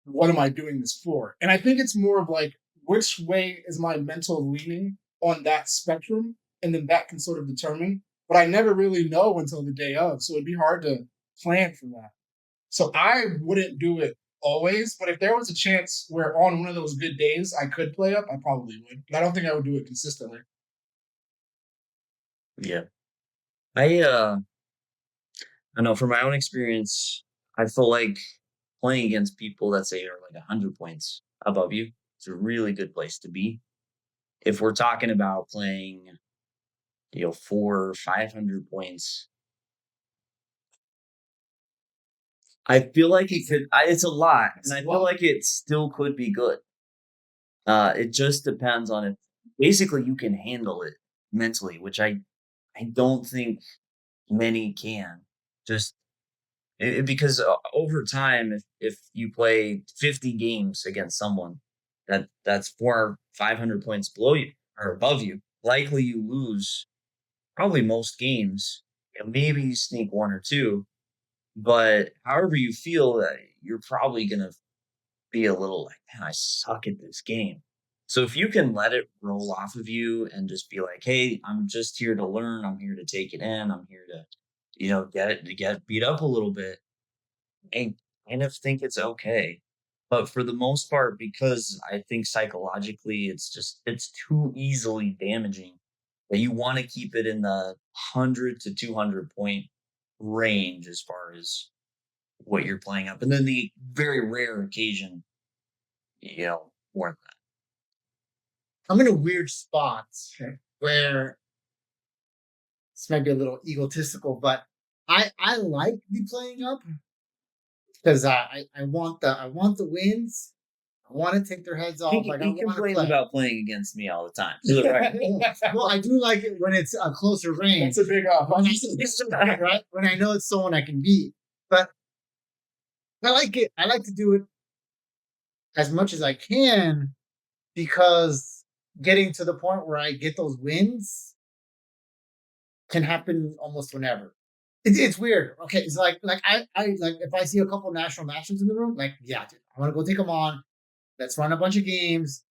[SPEAKER 2] What am I doing this for? And I think it's more of like, which way is my mental leaning on that spectrum? And then that can sort of determine. But I never really know until the day of. So it'd be hard to plan for that. So I wouldn't do it always. But if there was a chance where on one of those good days I could play up, I probably would. But I don't think I would do it consistently.
[SPEAKER 3] Yeah. I know from my own experience, I feel like playing against people that say are like 100 points above you, it's a really good place to be. If we're talking about playing, 400 or 500 points, I feel like it's a lot, and I feel like it still could be good. It just depends on if basically you can handle it mentally, which I don't think many can. Just because over time, if you play 50 games against someone that's 400 or 500 points below you or above you, likely you lose probably most games. Maybe you sneak one or two, but however you feel, you're probably gonna be a little like, man, I suck at this game. So if you can let it roll off of you and just be like, hey, I'm just here to learn. I'm here to take it in. I'm here to, get beat up a little bit. I kind of think it's okay. But for the most part, because I think psychologically it's too easily damaging that you want to keep it in the 100 to 200 point range as far as what you're playing up. And then the very rare occasion, more than that.
[SPEAKER 1] I'm in a weird spot where this might be a little egotistical, but I like the playing up because I want the wins, I want to take their heads off.
[SPEAKER 3] He
[SPEAKER 1] Like I want to
[SPEAKER 3] complains
[SPEAKER 1] play.
[SPEAKER 3] about playing against me all the time. For the record.
[SPEAKER 1] Well, I do like it when it's a closer range.
[SPEAKER 2] That's a big off.
[SPEAKER 1] Right? When I know it's someone I can beat. But I like it. I like to do it as much as I can because getting to the point where I get those wins can happen almost whenever. It's weird. Okay, it's like I like if I see a couple national masters in the room, like yeah, dude, I want to go take them on. Let's run a bunch of games,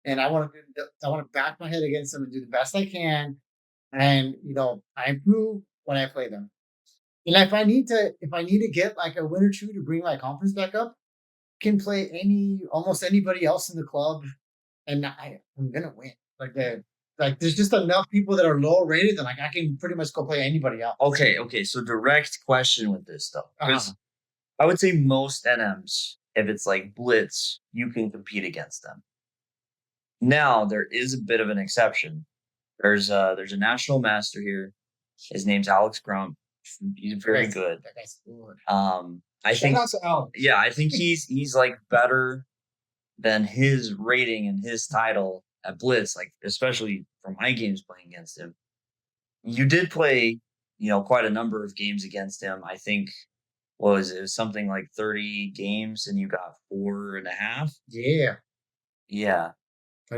[SPEAKER 1] and I want to back my head against them and do the best I can. And I improve when I play them. And if I need to get like a win or two to bring my confidence back up, can play almost anybody else in the club, and I'm gonna win. Like there's just enough people that are lower rated that like I can pretty much go play anybody else.
[SPEAKER 3] Okay. So direct question with this though, because I would say most NMs, if it's like blitz, you can compete against them. Now there is a bit of an exception. There's a national master here. His name's Alex Grump. He's very good.
[SPEAKER 1] That guy's good.
[SPEAKER 3] I think
[SPEAKER 2] Shout out to Alex.
[SPEAKER 3] Yeah, I think he's like better than his rating and his title at Blitz, like especially from my games playing against him. You did play, quite a number of games against him. I think it was something like 30 games and you got 4.5.
[SPEAKER 1] Yeah.
[SPEAKER 3] Yeah.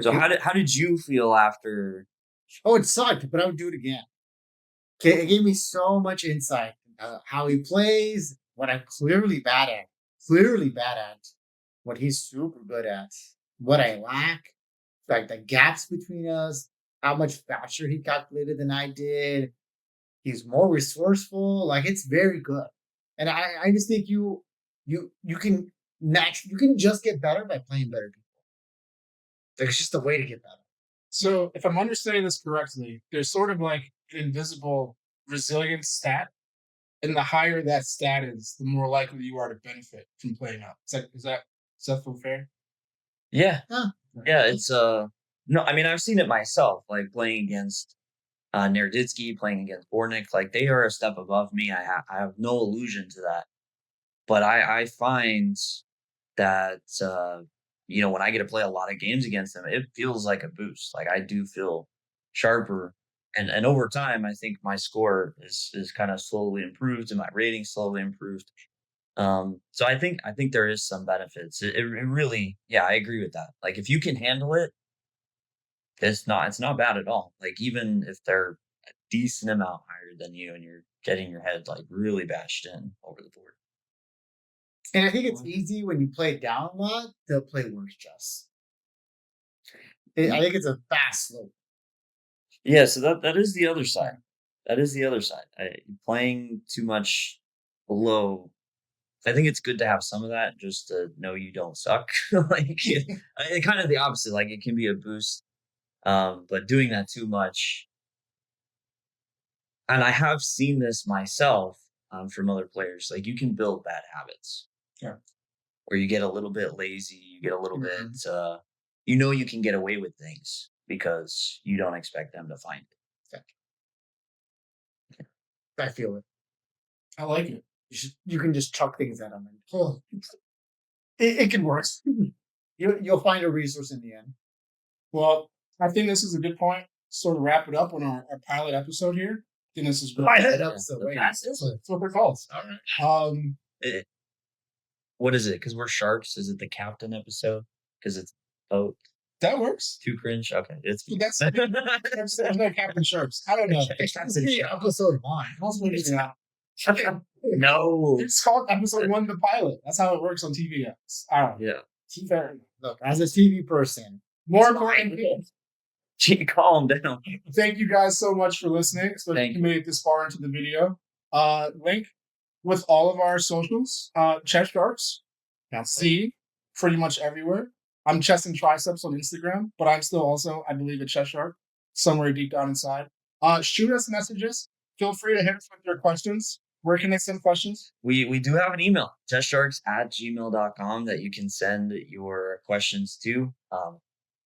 [SPEAKER 3] So how did you feel after?
[SPEAKER 1] Oh, it sucked, but I would do it again. Okay, it gave me so much insight how he plays, what I'm clearly bad at, what he's super good at, what I lack, like the gaps between us, how much faster he calculated than I did. He's more resourceful. Like it's very good, and I just think you can just get better by playing better people. There's just a way to get better.
[SPEAKER 2] So if I'm understanding this correctly, there's sort of like an invisible resilience stat. And the higher that stat is, the more likely you are to benefit from playing up. Is that feel fair?
[SPEAKER 3] Yeah. Yeah, it's no, I mean I've seen it myself, like playing against Nerditsky, playing against Bornik, like they are a step above me. I have no illusion to that. But I find that when I get to play a lot of games against them, it feels like a boost. Like I do feel sharper. And over time, I think my score is kind of slowly improved and my rating slowly improved. So I think there is some benefits. It really, yeah, I agree with that. Like if you can handle it, it's not bad at all. Like even if they're a decent amount higher than you and you're getting your head like really bashed in over the board.
[SPEAKER 1] And I think it's easy when you play down a lot to play worse chess. I think it's a fast slope.
[SPEAKER 3] Yeah, so that is the other side. That is the other side. Playing too much below. I think it's good to have some of that just to know you don't suck. Like kind of the opposite. Like it can be a boost, but doing that too much. And I have seen this myself from other players. Like you can build bad habits.
[SPEAKER 2] Yeah.
[SPEAKER 3] Where you get a little bit lazy. You get a little bit. You can get away with things because you don't expect them to find it.
[SPEAKER 1] I feel it.
[SPEAKER 2] I like it.
[SPEAKER 1] You can just chuck things at them. And, it can work. You'll find a resource in the end.
[SPEAKER 2] Well, I think this is a good point. Sort of wrap it up on our pilot episode here. I think this is great.
[SPEAKER 1] Pilot episode.
[SPEAKER 2] That's what they're called.
[SPEAKER 1] All right.
[SPEAKER 3] What is it? Because we're sharks. Is it the captain episode? Because it's boat.
[SPEAKER 2] That works.
[SPEAKER 3] Too cringe. Okay, there's
[SPEAKER 2] no Captain Sharks. I don't know.
[SPEAKER 1] Episode 1.
[SPEAKER 3] No.
[SPEAKER 2] It's called episode 1, the pilot. That's how it works on TV. I don't know.
[SPEAKER 3] Yeah.
[SPEAKER 1] Look, as a TV person,
[SPEAKER 2] more important.
[SPEAKER 3] Calm down.
[SPEAKER 2] Thank you guys so much for listening, especially if you made it this far into the video. Link with all of our socials. ChessSharkz. See pretty much everywhere. I'm Chess and Triceps on Instagram, but I'm still also, I believe, a ChessShark somewhere deep down inside. Shoot us messages. Feel free to hit us with your questions. Where can they send questions?
[SPEAKER 3] We do have an email, ChessSharkz@gmail.com, that you can send your questions to.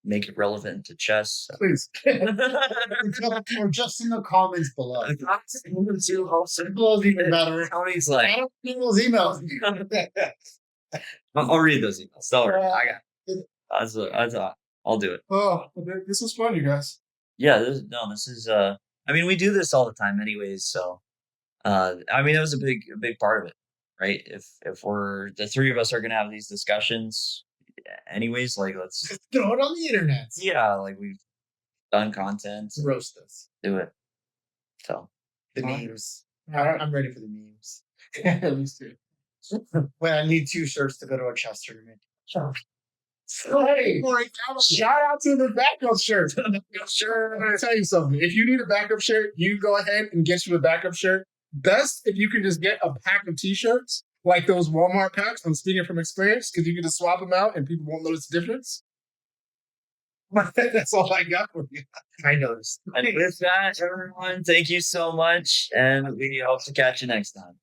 [SPEAKER 3] Make it relevant to chess.
[SPEAKER 1] Please. Or just in the comments below. Simple is even better.
[SPEAKER 3] Tony's like,
[SPEAKER 1] I don't people's emails.
[SPEAKER 3] I'll read those emails. Don't worry. I got it. I'll do it.
[SPEAKER 2] Oh, this was fun, you guys.
[SPEAKER 3] Yeah, this is I mean, we do this all the time anyways, so I mean, that was a big part of it, right? If we're the three of us are gonna have these discussions anyways, like let's
[SPEAKER 1] Just throw it on the internet.
[SPEAKER 3] yeah, like we've done content,
[SPEAKER 1] Let's roast this.
[SPEAKER 3] do it. So
[SPEAKER 1] The
[SPEAKER 2] Alright.
[SPEAKER 1] memes.
[SPEAKER 2] Alright.
[SPEAKER 1] I'm ready for the memes.
[SPEAKER 2] At least two.
[SPEAKER 1] Wait, I need 2 shirts to go to a chess tournament.
[SPEAKER 2] Hey, shout out to the backup shirt.
[SPEAKER 3] sure.
[SPEAKER 2] I'm gonna tell you something. If you need a backup shirt, you go ahead and get you a backup shirt. Best if you can just get a pack of t-shirts, like those Walmart packs. I'm speaking from experience because you can just swap them out and people won't notice the difference. That's all I got for you.
[SPEAKER 1] I noticed.
[SPEAKER 3] And with that, everyone, thank you so much, and we hope to catch you next time.